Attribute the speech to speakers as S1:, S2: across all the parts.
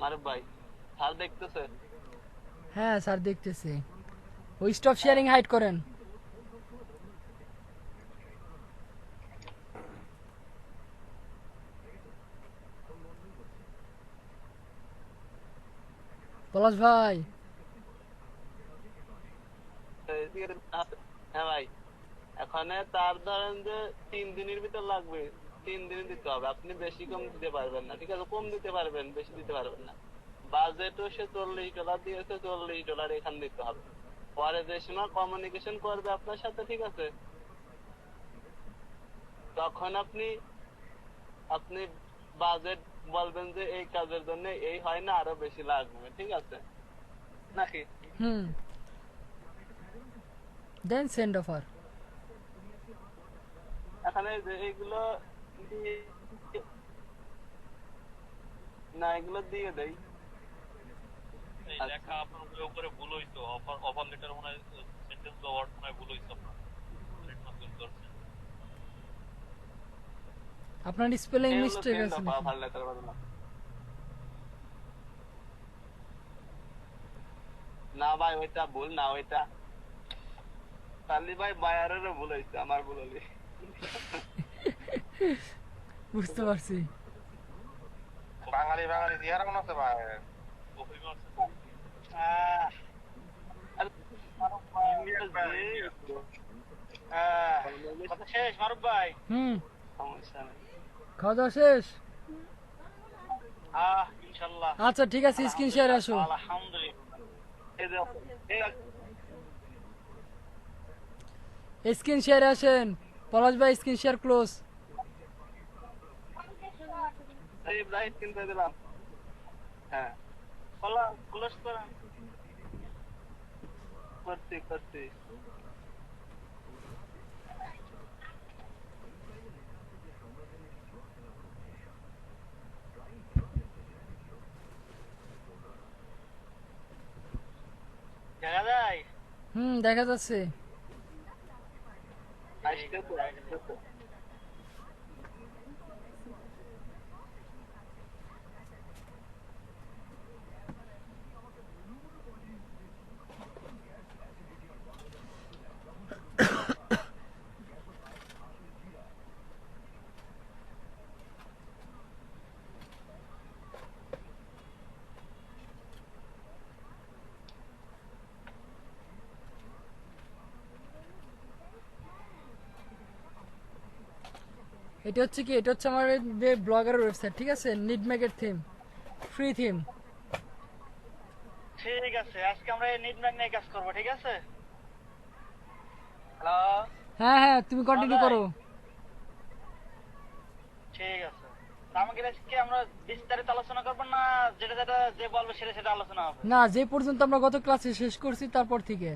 S1: মারুফ ভাই, স্যার দেখতেছে?
S2: হ্যাঁ স্যার দেখতেছি। ওই স্টপ শেয়ারিং হাইড করেন। পলাশ ভাই।
S1: হ্যাঁ ভাই, এখানে তার ধরেন যে 3 দিনের ভিতর লাগবে, 3 দিনে দিতে হবে। আপনি বেশি কম দিতে পারবেন না, ঠিক আছে? কম দিতে পারবেন, বেশি দিতে পারবেন না। বাজেটও সে $40 দিয়েছে, $40 এখান দিতে হবে। পরে যে সময় কমিউনিকেশন করবে আপনার সাথে, ঠিক আছে, তখন আপনি আপনি বাজেট বলবেন যে এই কাজের জন্য এই হয় না, আরো বেশি লাগবে, ঠিক আছে নাকি?
S2: হুম, দেন সেন্ড অফার।
S1: এখানে যে এইগুলো দিয়ে- না, এগুলো দিয়ে দেই।
S3: এই
S1: আচ্ছা,
S3: লেখা আপনার উপরে ভুল হইতো, অফার অফার লেটার মনে হয় সেন্টেন্স বা ওয়ার্ড মনে হয় ভুল হইতো আপনার ট্রেডমার্ক ভুল করছেন।
S2: আপনার স্পেলিং
S1: এই হলো
S2: মিস্টেক
S1: সেন্ড
S2: আছে
S1: অফ
S2: নাকি?
S1: অফার লেটার বানানো। না ভাই, ওইটা ভুল না, ওইটা সালি ভাই বায়ারেরও ভুল হয়েছে, আমার ভুল হলি।
S2: বুঝতে পারছি।
S4: বাঙালি বাঙালি দিয়ার মনে আছে ভাই।
S3: কপি মারছেন।
S4: আহ,
S1: আরে,
S4: ইন্ডিয়ান ভাই, ইন্ডিয়ান।
S1: যে
S4: কথা শেষ মারুফ ভাই।
S2: হুম,
S1: সমস্যা নেই।
S2: খাওয়া দাওয়া শেষ?
S4: ইনশাল্লাহ।
S2: আচ্ছা ঠিক আছে, স্ক্রিন শেয়ার আসো।
S4: আলহামদুলিল্লাহ।
S1: এই যে
S2: স্ক্রিন শেয়ার আসেন। পলাশ ভাই স্ক্রিন শেয়ার ক্লোজ।
S1: এই ব্রাইট কিনতে দিলাম। হ্যাঁ,
S4: ক্লোজ করেন।
S1: করছি করছি।
S4: দেখা যায়।
S2: হুম, দেখা যাচ্ছে।
S1: আসতেছে আসতেছে।
S2: এটা হচ্ছে কি, এটা হচ্ছে আমার ব্লগারের ওয়েবসাইট, ঠিক আছে? নিডম্যাগের থিম, ফ্রি থিম।
S4: ঠিক আছে, আজকে আমরা এই নিডম্যাগ নিয়ে কাজ করবো, ঠিক আছে? হ্যালো।
S2: হ্যাঁ হ্যাঁ, তুমি কন্টিনিউ
S4: ভাই।
S2: করো।
S4: ঠিক আছে। তা আমাকে আজকে আমরা বিস্তারিত আলোচনা করবো না, যেটা যেটা যে বলবে সেটা সেটা আলোচনা হবে?
S2: না, যে পর্যন্ত আমরা গত ক্লাসে শেষ করছি তারপর থেকে।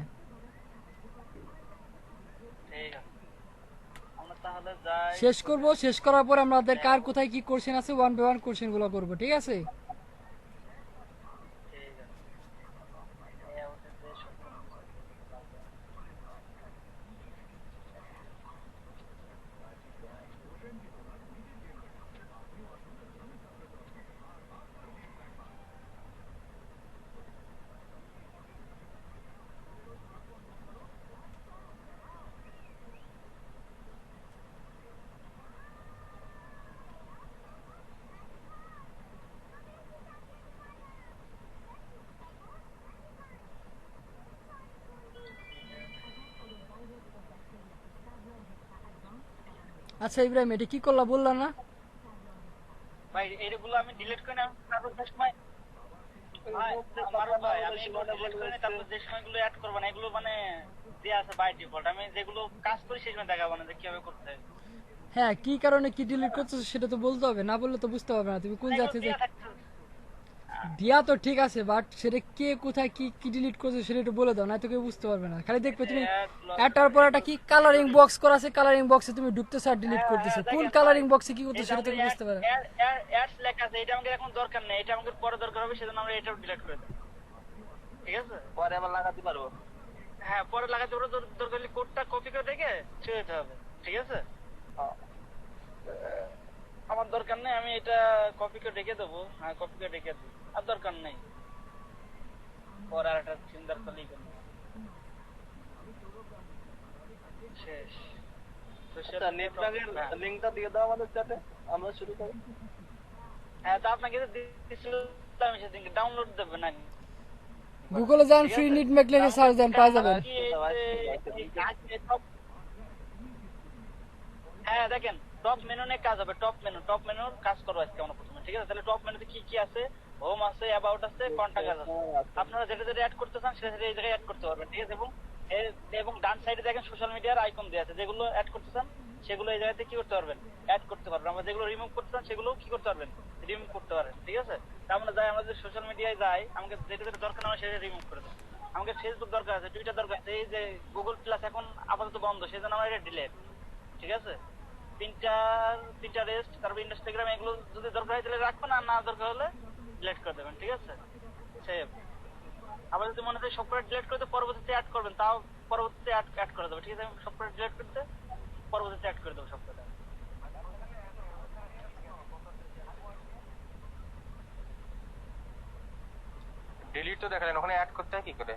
S4: ঠিক আছে, আমরা তাহলে যাই।
S2: শেষ করব, শেষ করার পর আমাদের কার কোথায় কি কোশ্চেন আছে ওয়ান বাই ওয়ান কোশ্চেন গুলো করবো, ঠিক আছে?
S4: ঠিক আছে। এই আমাদের দেশ
S2: আচ্ছা ইব্রাহিম, এটা কি করলা বললা না?
S4: ভাই, এইগুলো আমি ডিলিট করে না, তারপর যে সময় মারুফ ভাই, আমি এগুলো ডিলিট করে নিই, তারপর যে সময়গুলো অ্যাড করবো না, এগুলো মানে দেয়া আছে বাই ডিফল্ট। আমি যেগুলো কাজ করি সেই সময় দেখাবো না যে কিভাবে করতে হয়।
S2: হ্যাঁ, কি কারণে কি ডিলিট করছো সেটা তো বলতে হবে, না বললে তো বুঝতে পারবে না তুমি কোন
S4: এগুলো
S2: জাতি।
S4: দেয়া থাকছে।
S2: দিয়া তো ঠিক আছে, বাট সেটা কে কোথায় কি কি ডিলিট করছে সেটা একটু বলে দাও, না তো কেউ বুঝতে পারবে না। খালি দেখবে তুমি একটার পর একটা কি কালারিং বক্স করা আছে, কালারিং বক্সে তুমি ঢুকতেছো আর ডিলিট করতেছো, কোন কালারিং বক্সে কি করতেছো সেটা তুমি বুঝতে পারবে।
S4: অ্যাডস লেখা আছে, এটা আমাদের এখন দরকার নেই, এটা আমাদের পরে দরকার হবে, সেজন্য আমরা এটাও ডিলিট করে দেব, ঠিক আছে?
S1: পরে আবার লাগাতে পারবো।
S4: হ্যাঁ, পরে লাগাতে পারবো, দরকার হলে কোডটা কপি করে রেখে ছেড়ে দিতে হবে, ঠিক আছে? আমার দরকার নেই, আমি এটা কপি করে রেখে দেবো। হ্যাঁ, কপি করে রেখে দিই, আর দরকার নেই। পর আর একটা চিন্তার তো লিখে নেবো। শেষ।
S1: আচ্ছা, নেটওয়ার্কের লিংকটা দিয়ে দাও আমাদের চ্যাটে, আমরা শুরু করি।
S4: হ্যাঁ, তো আপনাকে তো দিয়েছিলাম সেদিন, ডাউনলোড দেবেন না?
S2: গুগলে যান, ফ্রি নেট ম্যাক লিখে সার্চ দেন, পাই যাবেন।
S4: হ্যাঁ দেখেন, টপ মেনু নিয়ে কাজ হবে। টপ মেনুর কাজ করবো আজকে আমরা প্রথমে, ঠিক আছে? তাহলে টপ মেনুতে কি কি আছে? হোম আছে, অ্যাবাউট আছে, কন্টাক্ট আছে। আপনারা যেটা যেটা অ্যাড করতে চান সেটা সেটা এই জায়গায় অ্যাড করতে পারবেন, ঠিক আছে? এবং ডান সাইডে দেখেন সোশ্যাল মিডিয়ার আইকন দেওয়া আছে, যেগুলো অ্যাড করতে চান সেগুলো এই জায়গাতে কি করতে পারবেন? অ্যাড করতে পারবেন। আমরা যেগুলো রিমুভ করতে চান সেগুলো কি করতে পারবেন? রিমুভ করতে পারেন, ঠিক আছে? তা আমরা যাই, আমাদের সোশ্যাল মিডিয়ায় যাই, আমাকে যেটা যেটা দরকার আমরা সেটা রিমুভ করে দেবো। আমাকে ফেসবুক দরকার আছে, টুইটার দরকার আছে, এই যে গুগল প্লাস এখন আপাতত বন্ধ, সেজন্য আমরা এটা ডিলেট, ঠিক আছে? পিন্টারেস্ট, তারপর ইনস্টাগ্রাম, এগুলো যদি দরকার হয় তাহলে রাখবেন, আর না দরকার হলে ডিলিট করে দেবেন, ঠিক আছে? সেভ। আবার যদি মনে হয় সবকটা ডিলিট করতে পরবর্তীতে অ্যাড করবেন, তাও পরবর্তীতে অ্যাড করে দেবো, ঠিক আছে? আমি সবকটা ডিলিট করতে পরবর্তীতে অ্যাড করে দেবো সবকটা।
S5: ডিলিট তো দেখালেন, ওখানে অ্যাড করতে হয় কি করে?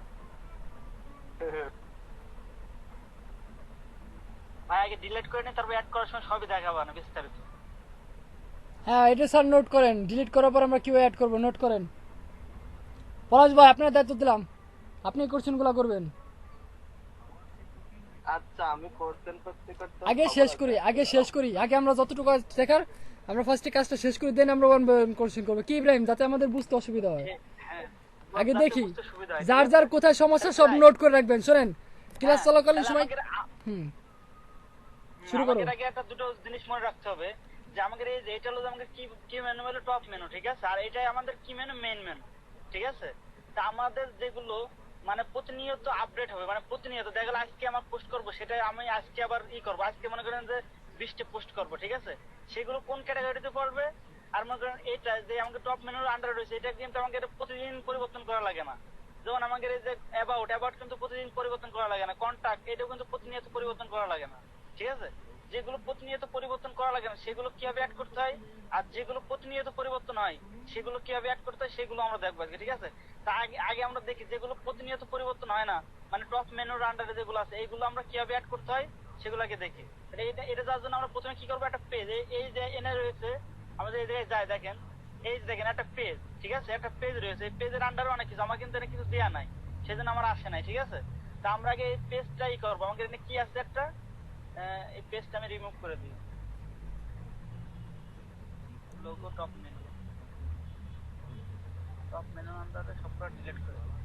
S4: ভাই আগে ডিলিট করে নিই, তারপর অ্যাড করার সময় সবই দেখাবো না বিস্তারিত।
S2: হ্যাঁ, এটা স্যার নোট করেন। ডিলিট করার পর আমরা কিভাবে অ্যাড করবো নোট করেন। পলাশ ভাই, আপনার দায়িত্ব দিলাম, আপনি কোশ্চেনগুলো করবেন।
S1: আচ্ছা, আমি কোশ্চেন করতে করতে
S2: আগে শেষ করি, আগে আমরা যতটুকু কাজ দেখার আমরা ফার্স্টে কাজটা শেষ করি, দেন আমরা ওয়ান বাই ওয়ান কোশ্চেন করবো, কি ইব্রাহিম, যাতে আমাদের বুঝতে অসুবিধা হয়।
S4: হ্যাঁ,
S2: আগে
S4: বুঝতে
S2: দেখি
S4: সুবিধা হয়,
S2: যার
S4: ঠিক
S2: যার
S4: আছে?
S2: কোথায় সমস্যা সব নোট করে রাখবেন। শোনেন, ক্লাস
S4: হ্যাঁ,
S2: চলাকালীন
S4: তাহলে
S2: সময়
S4: আমাদের
S2: শুরু করো।
S4: আমাদের আগে একটা দুটো জিনিস মনে রাখতে হবে, যে আমাদের এই যে এটা হলো যে আমাদের কি মেনু হলো টপ মেনু, ঠিক আছে? আর এটাই আমাদের কি মেনু, মেইন মেনু, ঠিক আছে? তা আমাদের যেগুলো মানে প্রতিনিয়ত আপডেট হবে, মানে প্রতিনিয়ত দেখা গেল আজকে আমার পোস্ট করবো, সেটা আমি আজকে আবার করবো, আজকে মনে করেন যে 20টা পোস্ট করবো, ঠিক আছে? সেগুলো কোন ক্যাটাগরিতে পড়বে? আর মনে করেন এটা যে আমাকে টপ মেনুর আন্ডার রয়েছে, এটা কিন্তু আমাকে প্রতিদিন পরিবর্তন করা লাগে না। যেমন আমাদের এই যে অ্যাবাউট কিন্তু প্রতিদিন পরিবর্তন করা লাগে না, কন্টাক্ট এটাও কিন্তু প্রতিনিয়ত পরিবর্তন করা লাগে না, ঠিক আছে? যেগুলো প্রতিনিয়ত পরিবর্তন করা লাগে না সেগুলো কিভাবে অ্যাড করতে হয়, আর যেগুলো প্রতিনিয়ত পরিবর্তন হয় সেগুলো কিভাবে অ্যাড করতে হয় সেগুলো আমরা দেখবো আজকে, ঠিক আছে? তা আগে আমরা দেখি যেগুলো প্রতিনিয়ত পরিবর্তন হয় না, মানে টপ মেনুর আন্ডারে যেগুলো আছে এইগুলো আমরা কিভাবে অ্যাড করতে হয় সেগুলো আগে দেখি। এটা যার জন্য আমরা প্রথমে কি করবো, একটা পেজ, এই যে এনে রয়েছে আমাদের এই জায়গায় যায়, দেখেন এই যে দেখেন একটা পেজ, ঠিক আছে? একটা পেজ রয়েছে, এই পেজের আন্ডারে অনেক কিছু, আমার কিন্তু এখানে কিছু দেওয়া নাই, সেজন্য আমার আসে নাই, ঠিক আছে? তা আমরা আগে এই পেজটাই করবো। আমাদের এখানে কি আছে, একটা এই পেজটা আমি রিমুভ করে দিই, লোগো টপ মেনু আন্ডারে সবটা ডিলিট করে দিই,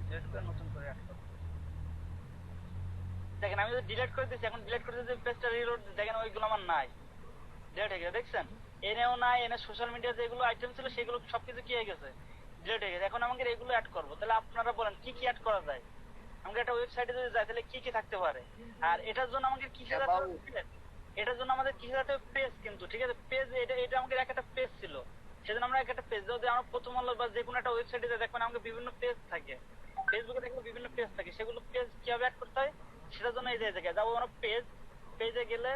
S4: ডিলিট করে নতুন করে অ্যাড করব। দেখেন আমি যদি ডিলিট করে দিচ্ছি, এখন ডিলিট করে দিচ্ছি, পেজটা রিলোড, দেখেন ওইগুলো আমার নাই, ডিলিট হয়ে গেছে, দেখছেন? এনেও নাই, এনে সোশ্যাল মিডিয়া যেগুলো আইটেম ছিল সেগুলো সবকিছু কি হয়ে গেছে, ডিলিট হয়ে গেছে। এখন আমাকে এগুলো অ্যাড করবো, তাহলে আপনারা বলেন কি কি অ্যাড করা যায়? আমাকে একটা ওয়েবসাইটে যদি যাই তাহলে কি কি থাকতে পারে? আর এটার জন্য আমাদের কি এটার জন্য আমাদের কি থাকতে পেজ, কিন্তু ঠিক আছে? পেজ এটা আমাদের একটা পেজ ছিল, সেজন্য আমরা একটা পেজ, যদি আমরা প্রথম আলো বা যে কোনো একটা ওয়েবসাইটে দেখবেন আমাদের বিভিন্ন পেজ থাকে, ফেসবুকে দেখলে বিভিন্ন পেজ থাকে, সেগুলো পেজ কিভাবে অ্যাড করতে হয় সেটার জন্য এই জায়গায় যাবো আমরা, পেজে গেলে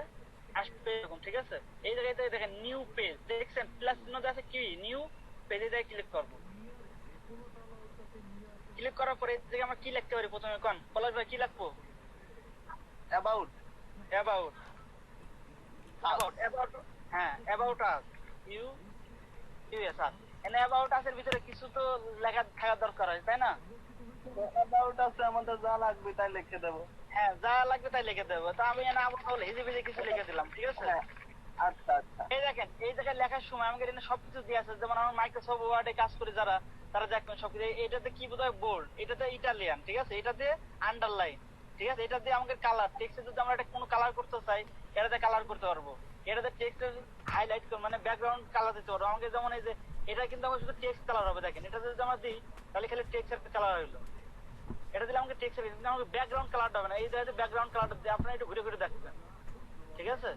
S4: আসবে এরকম, ঠিক আছে? এই জায়গায় দেখেন নিউ পেজ, দেখছেন প্লাস চিহ্ন আছে, কি নিউ পেজে যাই ক্লিক করবো। ক্লিক করার পরে এই জায়গায় আমরা কি লিখতে পারি প্রথমে, কোন পলাশ ভাই কি লিখবো?
S1: অ্যাবাউট
S4: হ্যাঁ, অ্যাবাউট আস, ইউএসআর। এনে অ্যাবাউট আস এর ভিতরে কিছু তো লেখা থাকা দরকার হয়, তাই না?
S1: অ্যাবাউট আছে, আমাদের যা লাগবে তাই লিখে দেবো।
S4: হ্যাঁ, যা লাগবে তাই লিখে দেবো। তো আমি এনে আবার হিজিবিজি কিছু লিখে দিলাম, ঠিক আছে?
S1: আচ্ছা আচ্ছা,
S4: এই দেখেন এই জায়গায় লেখার সময় আমাকে এখানে সবকিছু দিয়ে আছে, যেমন আমার মাইক্রোসফট ওয়ার্ডে কাজ করে যারা, তারা দেখবেন সবকিছু। এটাতে কি বোধ হয় বোল্ড, এটাতে ইটালিয়ান, ঠিক আছে? এটাতে আন্ডারলাইন, ঠিক আছে? এটা দিয়ে আমাকে কালার, টেক্সটে যদি আমরা এটা কোনো কালার করতে চাই এটাতে কালার করতে পারবো, এটাতে টেক্সটের হাইলাইট মানে ব্যাকগ্রাউন্ড কালার দিতে পারবো। আমাকে যেমন এই যে এটা কিন্তু আমার শুধু টেক্সট কালার হবে, দেখেন এটা যদি আমরা দিই তাহলে খালি টেক্সটের কালার হইলো, এটা দিলে আমাকে টেক্সটের, আমাকে ব্যাকগ্রাউন্ড কালারটা হবে না। এই জায়গাতে ব্যাকগ্রাউন্ড কালারটা দিয়ে আপনারা একটু ঘুরে ঘুরে দেখবেন, ঠিক আছে?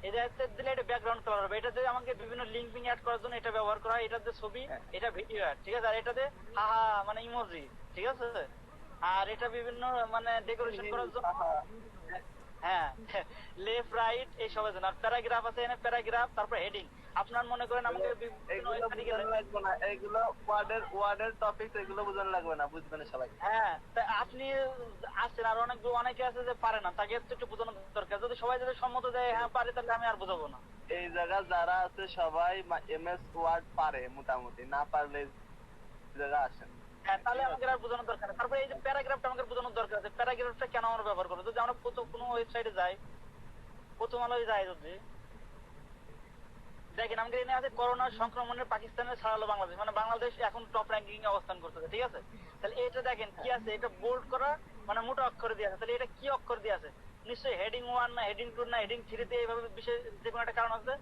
S4: এই জায়গাতে দিলে এটা ব্যাকগ্রাউন্ড কালার হবে। এটাতে আমাকে বিভিন্ন লিঙ্ক বিং অ্যাড করার জন্য এটা ব্যবহার করা হয়, এটাতে ছবি, এটা ভিডিও অ্যাড, ঠিক আছে? আর এটাতে হাহা মানে ইমোজি, ঠিক আছে? আর এটা বিভিন্ন মানে ডেকোরেশন করার জন্য, হ্যাঁ, লেফট রাইট এই সব আছে না, প্যারাগ্রাফ আছে এখানে, প্যারাগ্রাফ, তারপর হেডিং। আপনার মনে করেন আমাকে বিভিন্ন
S1: এগুলো
S4: ওয়েবসাইটে গেলে,
S1: বোঝানো লাগবে না, এগুলো ওয়ার্ডের টপিক, এগুলো বোঝানো লাগবে না, বুঝবে না সবাই।
S4: হ্যাঁ, তা আপনি আছেন আর অনেকে আছে যে পারে না, তাকে একটু বোঝানো দরকার। যদি সবাই যদি সম্মত দেয় হ্যাঁ পারে, তাহলে আমি আর বোঝাবো না।
S1: এই জায়গা যারা আছে সবাই এমএস ওয়ার্ড পারে মোটামুটি, না পারলে এই জায়গা আসেন।
S4: হ্যাঁ, তাহলে আমাকে আর বোঝানোর দরকার নেই। তারপরে এই যে প্যারাগ্রাফটা আমাকে বোঝানোর দরকার আছে, প্যারাগ্রাফটা কেন আমরা ব্যবহার করবো? যদি আমরা কোনো ওয়েবসাইটে যাই, প্রথম আলোয় যাই, যদি দেখেন আমাদের এনে আছে করোনা সংক্রমণের পাকিস্তানের ছাড়ালো বাংলাদেশ, মানে বাংলাদেশ এখন টপ র্যাঙ্কিং এ অবস্থান করতেছে, ঠিক আছে? তাহলে এটা দেখেন কি আছে, এটা বোল্ড করা, মানে মোটা অক্ষরে দিয়ে আছে। তাহলে এটা কি অক্ষর দিয়ে আছে? নিশ্চয়ই হেডিং 1 না হেডিং 2 না হেডিং 3 তে এইভাবে বিশেষ যে কোনো একটা কারণ আছে।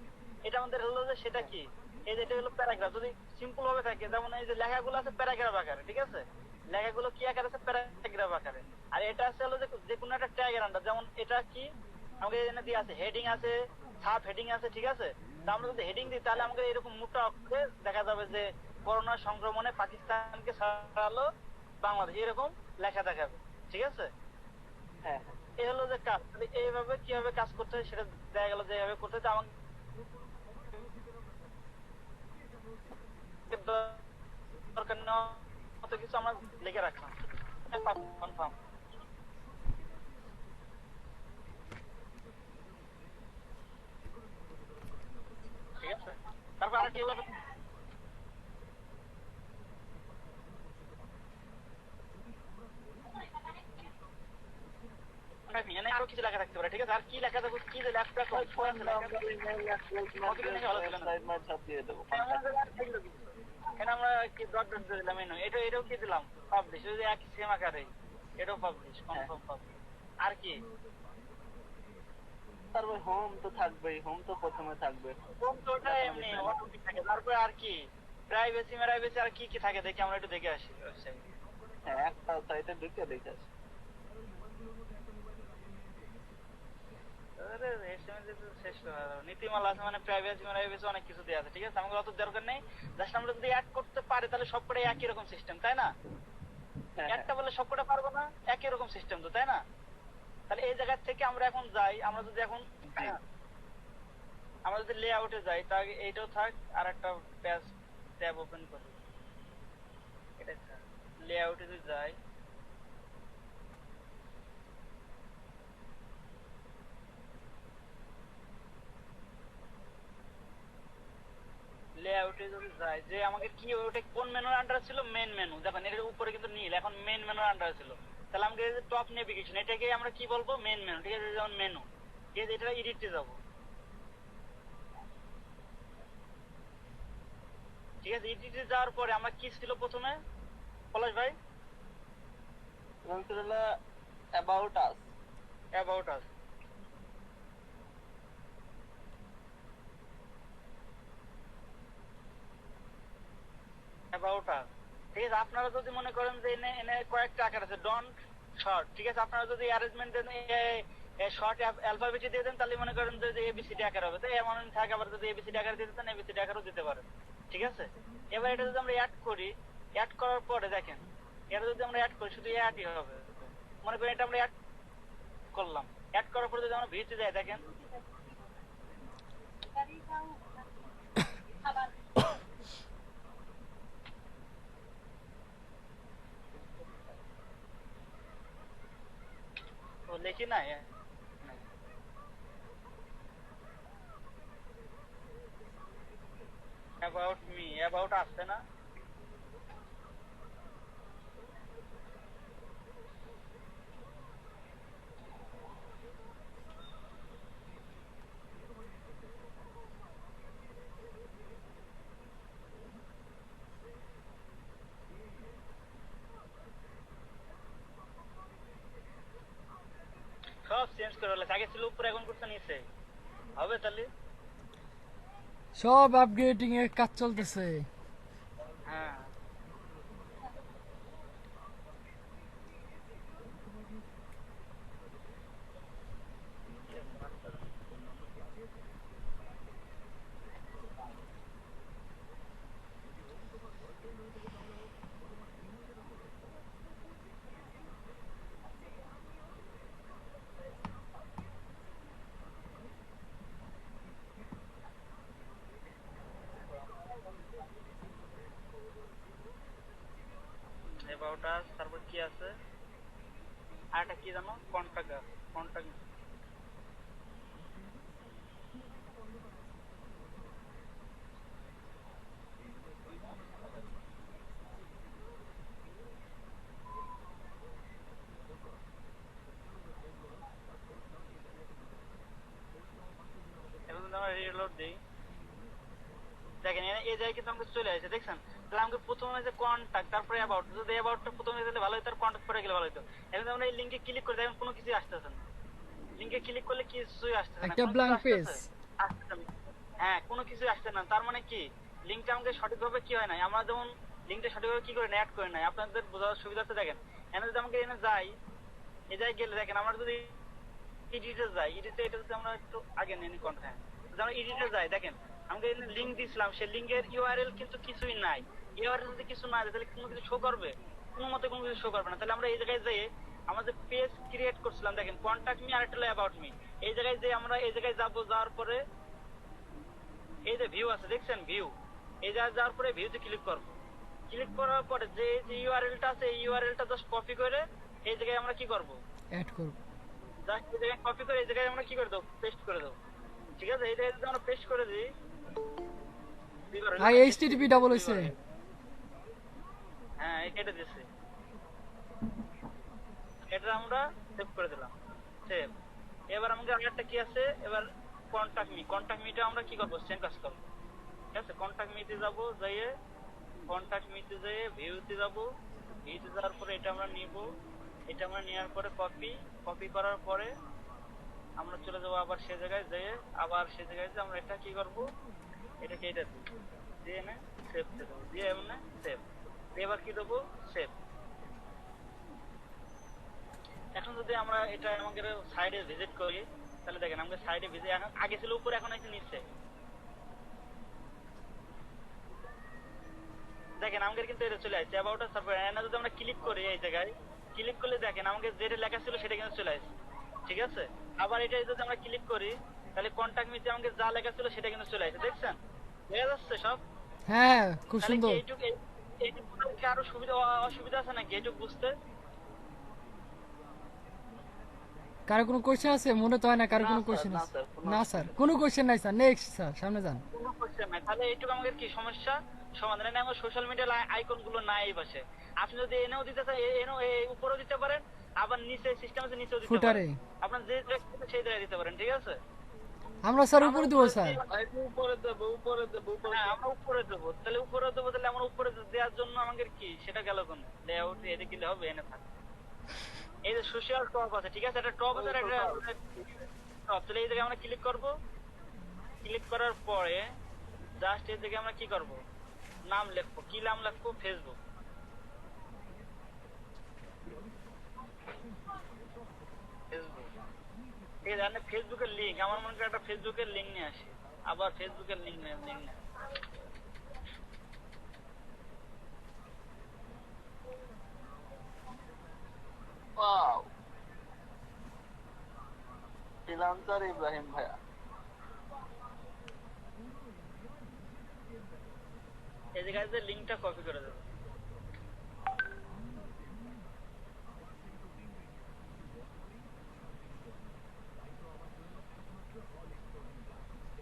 S4: এটা আমাদের হলো যে সেটা কি, এই যে এটা হলো প্যারাগ্রাফ। যদি সিম্পল ভাবে থাকে, যেমন এই যে লেখাগুলো আছে প্যারাগ্রাফ আকারে, ঠিক আছে? লেখাগুলো কি আকারে আছে? প্যারাগ্রাফ আকারে। আর এটা আছে হলো যে কোনো একটা ট্যাগের আন্ডার, যেমন এটা কি আমাকে এখানে দিয়ে আছে, হেডিং আছে, সাব হেডিং আছে, ঠিক আছে? তা আমরা যদি হেডিং দিই, তাহলে আমাকে এরকম মোটা অক্ষরে দেখা যাবে যে করোনা সংক্রমণে পাকিস্তানকে ছাড়ালো বাংলাদেশ, এরকম লেখা দেখাবে, ঠিক আছে?
S1: হ্যাঁ,
S4: এই হলো যে কাজ। তাহলে এইভাবে কিভাবে কাজ করতে হয় সেটা দেখা গেল যে এইভাবে করতে হচ্ছে। আমাকে দরকার নেওয়া মতো কিছু আমরা লিখে রাখলাম, কনফার্ম, ঠিক আছে? তারপর আর কি হলো, এখানে আরো কিছু লেখা থাকতে পারে, ঠিক আছে? আর কি লেখা থাকবে, কি যে লেখা
S1: সব দিয়ে দেবো।
S4: এখানে আমরা কি ডট ডট দিলাম, এটাও কি দিলাম, পাবলিশ, ওই যে একই সেম আকারে, এটাও পাবলিশ, কনফার্ম পাবলিশ। আর কি
S1: তারপর হোম তো থাকবেই, হোম তো প্রথমে থাকবে।
S4: কোন তো ওটা এমনি অটোমেটিক থাকে। তারপরে আর কি প্রাইভেসি প্রাইভেসি আর কি কি থাকে দেখি, আমরা একটু দেখে আসি ওয়েবসাইট।
S1: হ্যাঁ, একটা সাইটে ঢুকে দেখে আসি।
S4: আরে HTML তো শেষ করা যাবে। নীতিমালা আছে, মানে প্রাইভেসি অনেক কিছু দেওয়া আছে, ঠিক আছে? আমাদের অত দরকার নেই। জাস্ট আমরা যদি অ্যাড করতে পারি, তাহলে সবকটাই একই রকম সিস্টেম, তাই না?
S1: হ্যাঁ,
S4: একটা বলে সবকটা পারবো না, একই রকম সিস্টেম তো, তাই না? তাহলে এই জায়গা থেকে আমরা এখন যাই, আমরা যদি এখন আমরা যদি লেআউটে যাই, তাহলে এইটাও থাক, আর একটা পেজ ট্যাব ওপেন করি, এটা থাক। লেআউটে যদি যাই, লেআউটে যদি যাই, যে আমাকে কি ওটা কোন মেনুর আন্ডার ছিল? Main menu. দেখেন এর উপরে কিন্তু নীল, এখন মেন মেনুর আন্ডার ছিল। তাহলে আমাকে এই যে টপ নেভিগেশন, এটাকে আমরা কি বলবো? মেন মেনু, ঠিক আছে? যেমন মেনু, ঠিক আছে? এটা এডিটে যাব, ঠিক আছে? এডিটে যাওয়ার পরে আমরা কি ছিল প্রথমে, পলাশ ভাই?
S1: এবং সেটা হলো about us.
S4: About us. About us, ঠিক আছে? আপনারা যদি মনে করেন যে এনে এনে কয়েকটা আকার আছে, ডন্ট শর্ট, ঠিক আছে? আপনারা যদি অ্যারেঞ্জমেন্ট দেন শর্ট অ্যালফাবেটে দিয়ে দেন, তাহলে মনে করেন যে এবিসিডি আকার হবে। তো এমন থাকে, আবার যদি এবিসিডি আকার দিতে চান এবিসিডি আকারও দিতে পারেন, ঠিক আছে? এবার এটা যদি আমরা অ্যাড করি, অ্যাড করার পরে দেখেন, এটা যদি আমরা অ্যাড করি শুধু অ্যাডই হবে। মনে করেন এটা আমরা অ্যাড করলাম, অ্যাড করার পরে যদি আমরা ভিউতে যাই, দেখেন ও লিখি না, অ্যাবাউট মি, অ্যাবাউট আসছে না? সব চেঞ্জ করে ফেলেছে, আগে ছিল উপরে, এখন করছে নিচে, হবে তাহলে?
S2: সব আপগ্রেডিং এর কাজ চলতেছে।
S4: হ্যাঁ, স্ট্যাটাস, তারপর কি আছে আর একটা কি জানো, কন্টাক্ট কন্টাক্ট। এখন যদি আমরা রিলোড দিই, দেখেন এই জায়গায় কিন্তু আমাকে চলে আসে, দেখছেন? তাহলে আমাকে প্রথমে যে কন্টাক্ট, তারপরে অ্যাবাউট, যদি অ্যাবাউটটা প্রথমে দিলে ভালো হতো, আর কন্টাক্ট পরে গেলে ভালো হতো। এখন আমরা এই লিংকে ক্লিক করে দেখেন কোনো কিছুই আসতেছে না। লিংকে ক্লিক করলে কিছুই আসতেছে না,
S2: একটা
S4: কোনো কিছু
S2: blank
S4: আসতেছে?
S2: page।
S4: আসতেছে না। হ্যাঁ, কোনো কিছুই আসছে না। তার মানে কি লিংকটা আমাকে সঠিকভাবে কি হয় নাই, আমরা যেমন লিংকটা সঠিকভাবে কি করে অ্যাড করে নাই, আপনাদের বোঝার সুবিধার্থে দেখেন। এখানে যদি আমাকে এনে যাই, এই জায়গায় গেলে দেখেন আমরা যদি এডিটে যাই, এডিটে এটা যদি আমরা একটু আগে নিয়ে কন্টেন্ট, যদি আমরা এডিটে যাই দেখেন আমাকে লিংক দিছিলাম, সেই লিংকের ইউআরএল কিন্তু কিছুই নাই। ইউআরএল যদি কিছু না তাহলে কোনো কিছু শো করবে? কোনো মতে কোনো কিছু শো করবে না। তাহলে আমরা এই জায়গায় যাই, আমাদের পেজ ক্রিয়েট করছিলাম, দেখেন কন্টাক্ট মি আর একটা অ্যাবাউট মি, এই জায়গায় যে আমরা এই জায়গায় যাবো, যাওয়ার পরে এই যে ভিউ আছে দেখছেন, ভিউ, এই জায়গায় যাওয়ার পরে ভিউতে ক্লিক করবো। ক্লিক করার পরে যে ইউআরএলটা আছে এই ইউআরএলটা জাস্ট কপি করে এই জায়গায় আমরা কি করবো,
S2: অ্যাড করব।
S4: জাস্ট এই জায়গায় কপি করে এই জায়গায় আমরা কি করে দেবো, পেস্ট করে দেবো। ঠিক আছে, এই জায়গায় যদি আমরা পেস্ট করে দিই,
S2: ভাই HTTP ডাবল হইছে।
S4: হ্যাঁ এটা দিছে, এটা আমরা সেভ করে দিলাম, সেভ। এবার আমাদের আরেকটা কি আছে, এবার কন্টাক্ট মিটা আমরা কি করবো, সেম কাজ করবো। ঠিক আছে, কন্টাক্ট মিতে যাবো, যাইয়ে কন্টাক্ট মিতে যেয়ে ভিউতে যাবো, ভিউতে যাওয়ার পরে এটা আমরা নিব, এটা আমরা নেওয়ার পরে কপি করার পরে আমরা চলে যাবো আবার সে জায়গায় যেয়ে, আবার সে জায়গায় যে আমরা এটা কি করবো, এটাকে এটা দিয়ে এনে সেভ দেবো, দিয়ে এমনি সেভ। এবার কি দেবো, সেভ। এখন যদি আমরা এটা আমাদের সাইডে ভিজিট করি, তাহলে দেখেন আমাদের সাইডে ভিজিট, এখন আগে ছিল উপরে, এখন আছে নিচে। দেখেন আমাদের কিন্তু এটা চলে আসছে অ্যাবাউট আস, তারপর এনা যদি আমরা ক্লিক করি, এই জায়গায় ক্লিক করলে দেখেন আমাদের যেটা লেখা ছিল সেটা কিন্তু চলে আসছে। ঠিক আছে, আবার এটা যদি আমরা ক্লিক করি, তাহলে কন্টাক্ট মিতে আমাদের যা লেখা ছিল সেটা কিন্তু চলে আসছে, দেখছেন? বোঝা যাচ্ছে সব?
S2: হ্যাঁ, খুব
S4: তাহলে
S2: সুন্দর।
S4: কি এইটুকু কি আরো সুবিধা অসুবিধা আছে নাকি এইটুকু বুঝতে?
S2: কারো কোনো কোশ্চেন আছে? মনে তো হয় না কারো
S1: না
S2: কোনো
S1: স্যার,
S2: কোশ্চেন
S1: না
S2: আছে।
S1: স্যার, কোনো
S2: না স্যার, কোনো কোশ্চেন নাই স্যার। নেক্সট স্যার, সামনে যান।
S4: কোনো কোশ্চেন নাই, তাহলে এইটুকু আমাদের কি সমস্যা সমাধান? না আমার সোশ্যাল মিডিয়া আইকন গুলো নাই এই পাশে, আপনি যদি এনেও দিতে চান এনেও উপরেও দিতে পারেন, আবার নিচে সিস্টেম আছে নিচেও দিতে
S2: ফুটারে
S4: পারেন, আপনার যে জায়গায় সেই জায়গায় দিতে পারেন। ঠিক আছে,
S2: আমরা স্যার উপরে দেবো স্যার।
S1: উপরে দেবো, উপরে দেবো, উপরে
S4: হ্যাঁ
S1: দেবো।
S4: আমরা উপরে দেবো, তাহলে উপরে দেবো, তাহলে আমরা উপরে দেওয়ার জন্য আমাদের কি সেটা গেল কোন লেআউট, এদিকে গেলে হবে, এনে থাক। এই যে সোশ্যাল টপ আছে, ঠিক আছে, একটা টপ আছে আর একটা টপ, তাহলে এই জায়গায় আমরা ক্লিক করবো। ক্লিক করার পরে জাস্ট এই জায়গায় আমরা কি করব, নাম লিখবো। কি নাম লিখবো, ফেসবুক। ফেসবুক, এই জানেন ফেসবুকের লিংক, আমার মনে করি একটা ফেসবুকের লিংক নিয়ে আসি, আবার ফেসবুকের লিংক নিয়ে
S1: ওয়াও, ফ্রিল্যান্সার ইব্রাহিম ভাইয়া।
S4: এই জায়গায় যে লিংকটা কপি করে দেবো।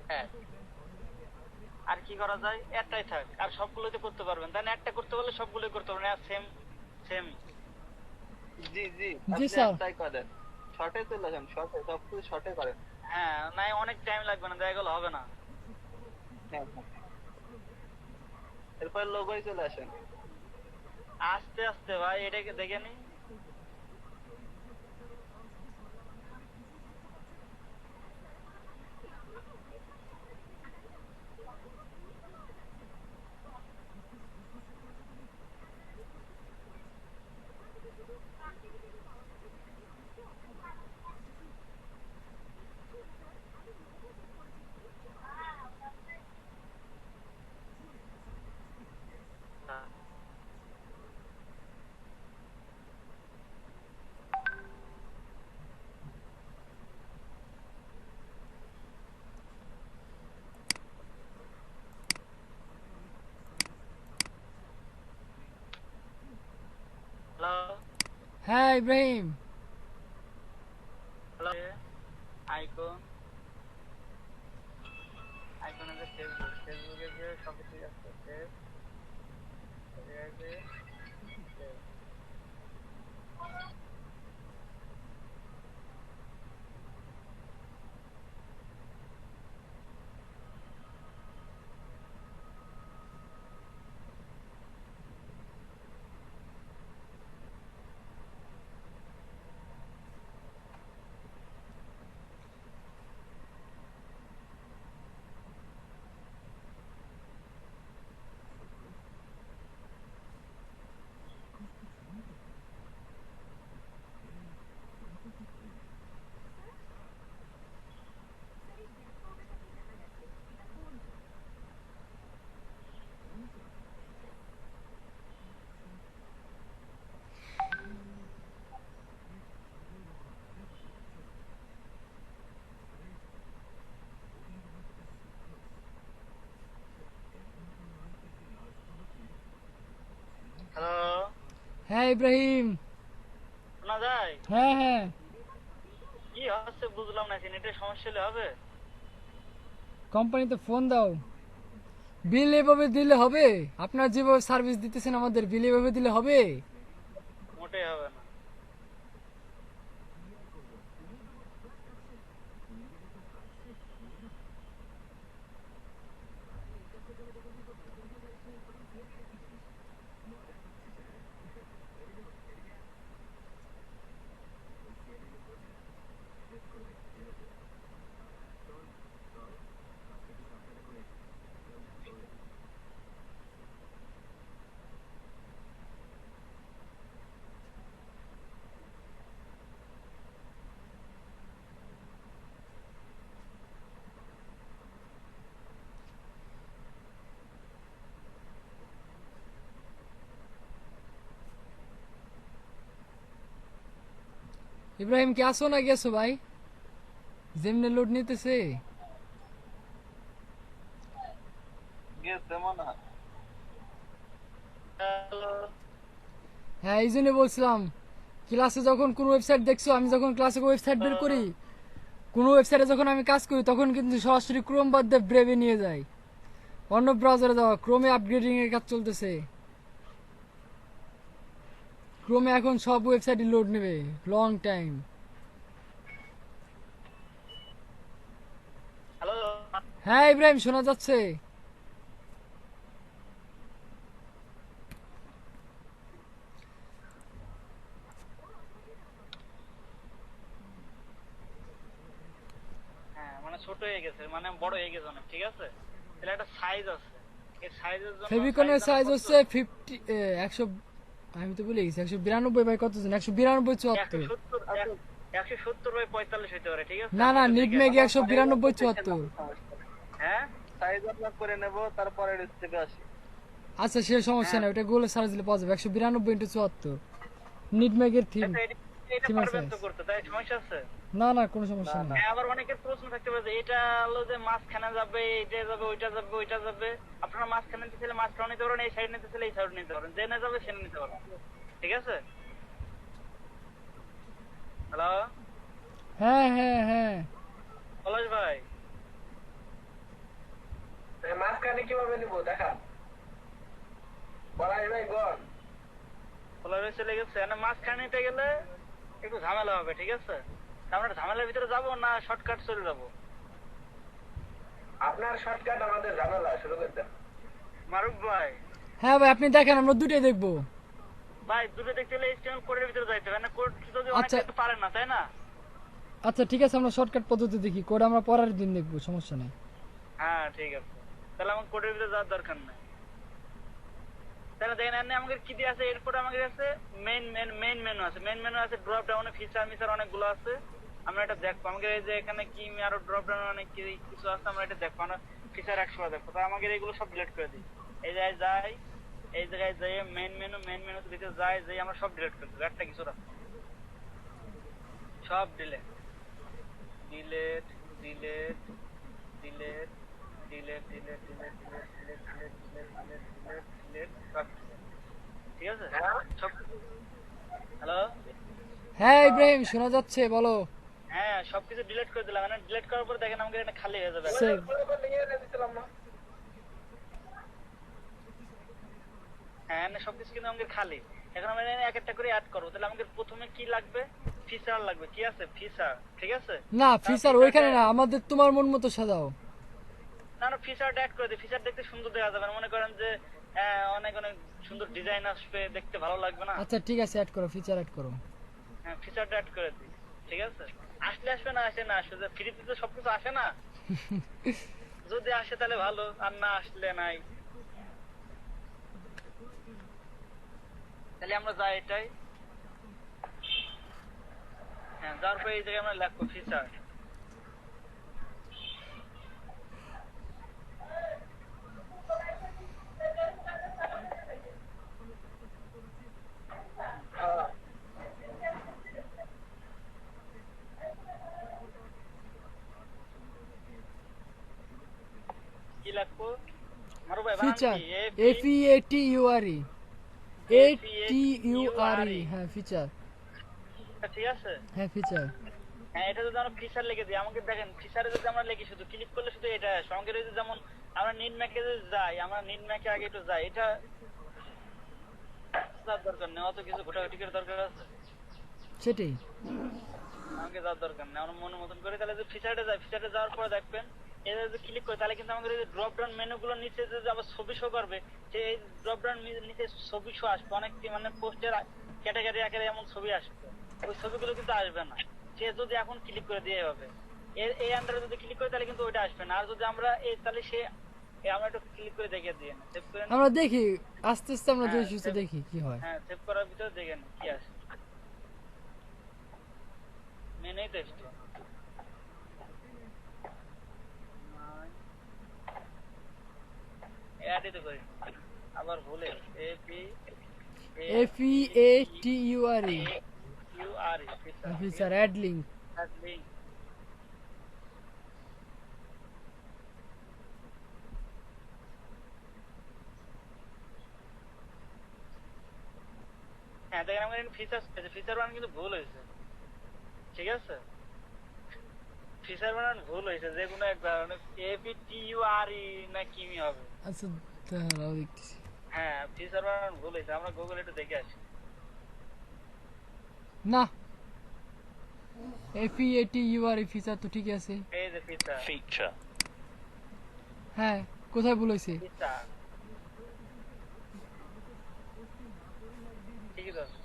S4: হ্যাঁ, আর কি করা যায়, একটাই থাক, আর সবগুলোতে করতে পারবেন, তাই না? একটা করতে পারলে সবগুলোই করতে পারবেন, আর সেম সেম।
S1: জি জি,
S2: জি
S1: আপনি
S2: স্যার।
S1: একটাই করেন, শর্টে চলে যান, শর্টে, সবকিছু শর্টে করেন।
S4: হ্যাঁ, নাই অনেক টাইম লাগবে না, দেখা গেল হবে না।
S1: হ্যাঁ হ্যাঁ, এরপর লোগোয় চলে আসেন।
S4: আস্তে আস্তে ভাই, এটাকে দেখে নি।
S2: হ্যাঁ ইব্রাহিম,
S4: হ্যালো আইকন আইকনে যে ফেসবুকে যে সব ঠিক আছে সেভ ঠিক আছে save। হ্যালো
S2: হ্যাঁ ইব্রাহিম,
S4: শোনা যায়?
S2: হ্যাঁ হ্যাঁ।
S4: কি হচ্ছে বুঝলাম না, নেটের সমস্যা হলে হবে?
S2: কোম্পানিতে ফোন দাও। বিল এভাবে দিলে হবে? আপনার যেভাবে সার্ভিস দিতেছেন আমাদের, বিল এভাবে দিলে হবে?
S4: মোটেই হবে না।
S2: ইব্রাহিম কি আসো না গেছো ভাই? যেমনে লোড নিতেছে।
S1: গেছে মনে হয়।
S4: হ্যালো
S2: হ্যাঁ এই জন্য বলছিলাম, ক্লাসে যখন কোনো ওয়েবসাইট দেখছো, আমি যখন ক্লাসে ওয়েবসাইট বের করি, কোনো ওয়েবসাইটে যখন আমি কাজ করি, তখন কিন্তু সরাসরি ক্রোম বাদ দিয়ে ব্রেভে নিয়ে যাই। অন্য ব্রাউজারে যাওয়া, ক্রোমে আপগ্রেডিং এর কাজ চলতেছে। ক্রোমে এখন সব ওয়েবসাইটই লোড নেবে লং টাইম।
S4: হ্যালো
S2: হ্যাঁ ইব্রাহিম, শোনা যাচ্ছে।
S4: হ্যাঁ মানে ছোট হয়ে গেছে, মানে বড় হয়ে গেছে অনেক, ঠিক আছে? তাহলে একটা সাইজ আছে, এই সাইজের জন্য
S2: ফেভিকনের সাইজ হচ্ছে 50 100, আমি তো ভুলে গেছি 192 বাই কত জন, 192 74।
S4: 170 বাই 45 হইতে পারে, ঠিক আছে?
S2: না না, নিডমেগে 192 74।
S4: হ্যাঁ
S1: সাইজ আমরা করে নেব, তারপরে থেকে আসি।
S2: আচ্ছা সে সমস্যা নাই, ওটা গুগলে সার্চ দিলে পাওয়া যাবে। 192 ইন্টু 74 নিডমেগের থিম।
S4: এটা
S2: Theme
S4: পারবেন তো
S2: size।
S4: করতে, তাই সমস্যা আছে?
S2: না না, কোনো সমস্যা নেই।
S4: হ্যাঁ, আবার অনেকের প্রশ্ন থাকতে পারে যে এটা হলো যে মাঝখানে যাবে, এটা যাবে, ওইটা যাবে, ওইটা যাবে। আপনারা মাঝখানে নিতে চাইলে মাঝখানে নিতে পারেন, এই সাইড নিতে চাইলে এই সাইড নিতে পারেন, জেনে যাবে সেনে নিতে পারেন, ঠিক আছে? হ্যালো
S2: হ্যাঁ হ্যাঁ হ্যাঁ।
S4: পলাশ ভাই,
S5: মাঝখানে কিভাবে নিবো দেখা বলাই ভাই গন
S4: পলাশ ভাই চলে গেছে। মানে মাঝখানে নিতে গেলে একটু ঝামেলা হবে, ঠিক আছে? আমরা ঝামেলার ভিতরে যাবো না শর্টকাট চলে যাবো?
S5: আপনার শর্টকাট আমাদের ঝামেলা শুরু করতে
S4: মারুফ ভাই,
S2: হ্যাঁ ভাই আপনি দেখেন, আমরা দুটোই দেখবো।
S4: ভাই দুটো দেখতে হলে HTML কোডের ভিতরে যাইতে হবে, না কোড যদি
S2: আচ্ছা।
S4: অনেকে পারেন না, তাই না?
S2: আচ্ছা ঠিক আছে, আমরা শর্টকাট পদ্ধতি দেখি, কোড আমরা পরের দিন দেখবো, সমস্যা নেই।
S4: হ্যাঁ ঠিক আছে, তাহলে আমার কোডের ভিতরে যাওয়ার দরকার নাই। তাহলে দেখেন এখানে আমাদের কি দিয়ে আছে, এরপরে আমাদের আছে মেইন মেনু আছে, মেইন মেনু আছে, ড্রপ ডাউনে ফিচার মিচার অনেকগুলো আছে। আমরা এটা দেখবো, আমাদের এই যে এখানে কি আরো ড্রপ ডাউন অনেক কিছু আছে, আমরা এটা দেখবো, আমরা ফিচার 100 দেখবো। তো আমাদের এগুলো সব ডিলিট করে দিই। এই জায়গায় যাই, এই জায়গায় যাই মেইন মেনু ভিতরে যাই, যাই আমরা সব ডিলিট করে দেবো, একটা কিছু রাখবো না। সব delete delete delete delete delete delete delete delete delete delete delete delete delete, ঠিক আছে? সব হ্যালো
S2: হ্যাঁ ইব্রাহিম শোনা যাচ্ছে, বলো।
S4: হ্যাঁ সবকিছু ডিলিট করে দিলাম, মানে ডিলিট করার পর দেখেন আমাকে এটা খালি হয়ে যাবে।
S2: সেভ।
S4: হ্যাঁ না সবকিছু কিন্তু আমাকে খালি। এখন আমরা এখানে এক একটা করে অ্যাড করবো। তাহলে আমাদের প্রথমে কি লাগবে? ফিচার লাগবে। কি আছে? ফিচার, ঠিক আছে?
S2: না ফিচার ওইখানে না, আমাদের তোমার মন মতো সাজাও।
S4: না না ফিচারটা অ্যাড করে দিই, ফিচার দেখতে সুন্দর দেখা যাবে না। মনে করেন যে অনেক অনেক সুন্দর ডিজাইন আসবে, দেখতে ভালো লাগবে না?
S2: আচ্ছা ঠিক আছে, অ্যাড করো, ফিচার অ্যাড করো।
S4: হ্যাঁ ফিচারটা অ্যাড করে দিই, ঠিক আছে? আসলে আসবে না আসে না আসবে, ফ্রিতে তো সবকিছু আসে না। যদি আসে তাহলে ভালো, আর না আসলে নাই। তাহলে আমরা যাই এটাই। হ্যাঁ যাওয়ার পরে এই জায়গায় আমরা লিখবো ফিচার। কি লিখবো মারু ভাই? বানান
S2: ফিচার,
S4: কি?
S2: FEATURE, ATURE, হ্যাঁ ফিচার,
S4: ঠিক আছে।
S2: হ্যাঁ ফিচার।
S4: হ্যাঁ এটা যদি আমরা ফিচার লিখে দিই, আমাকে দেখেন ফিচারে যদি আমরা লিখি শুধু ক্লিক করলে শুধু এটা সঙ্গে রয়েছে। যেমন আমরা নিট ম্যাকে যাই, আমরা নিট ম্যাকে আগে একটু যাই, এটা যার দরকার নেই, অত কিছু ঘোটাঘুটি করে দরকার আছে?
S2: সেটাই।
S4: আমাকে যাওয়ার দরকার নেই, আমরা মনের মতন করে। তাহলে যদি ফিচারে যাই, ফিচারে যাওয়ার পরে দেখবেন এটা যদি ক্লিক করি তাহলে কিন্তু আমাদের এই ড্রপ ডাউন মেনু গুলোর নিচে যে আবার ছবি শো করবে, যে এই ড্রপ ডাউন নিচে ছবি শো আসবে অনেক, মানে পোস্টের ক্যাটাগরি আকারে এমন ছবি আসবে। ওই ছবিগুলো কিন্তু আসবে না, সে যদি এখন ক্লিক করে দিয়ে হবে। এই আন্ডারে যদি ক্লিক করি তাহলে কিন্তু ওইটা আসবে না। আর যদি আমরা এই তাহলে সে আমরা একটু ক্লিক করে দেখে দিয়ে সেভ করে
S2: আমরা দেখি আস্তে আস্তে, আমরা
S4: হ্যাঁ,
S2: দেখি দেখি কি হয়।
S4: হ্যাঁ সেভ করার ভিতরে দেখেন কি আসে। মেনেই তো এসছে। অ্যাড তো করি আবার ভুলে
S2: FEATURE,
S4: feature
S2: feature add link.
S4: হ্যাঁ দেখেন আমার ফিচার ফিচার বানান কিন্তু ভুল হয়েছে, ঠিক আছে? ফিচার বানান ভুল হয়েছে, যে কোনো একবার FETURE না কিমি হবে।
S2: আচ্ছা দাঁড়াও দেখতেছি।
S4: হ্যাঁ ফিচার বানান ভুল হয়েছে, আমরা গুগলে একটু দেখে আসি।
S2: না FEATURE ফিচার তো ঠিক আছে।
S4: এই যে ফিচার,
S3: feature
S2: হ্যাঁ কোথায় ভুল হয়েছে?
S4: ফিচার ঠিক আছে,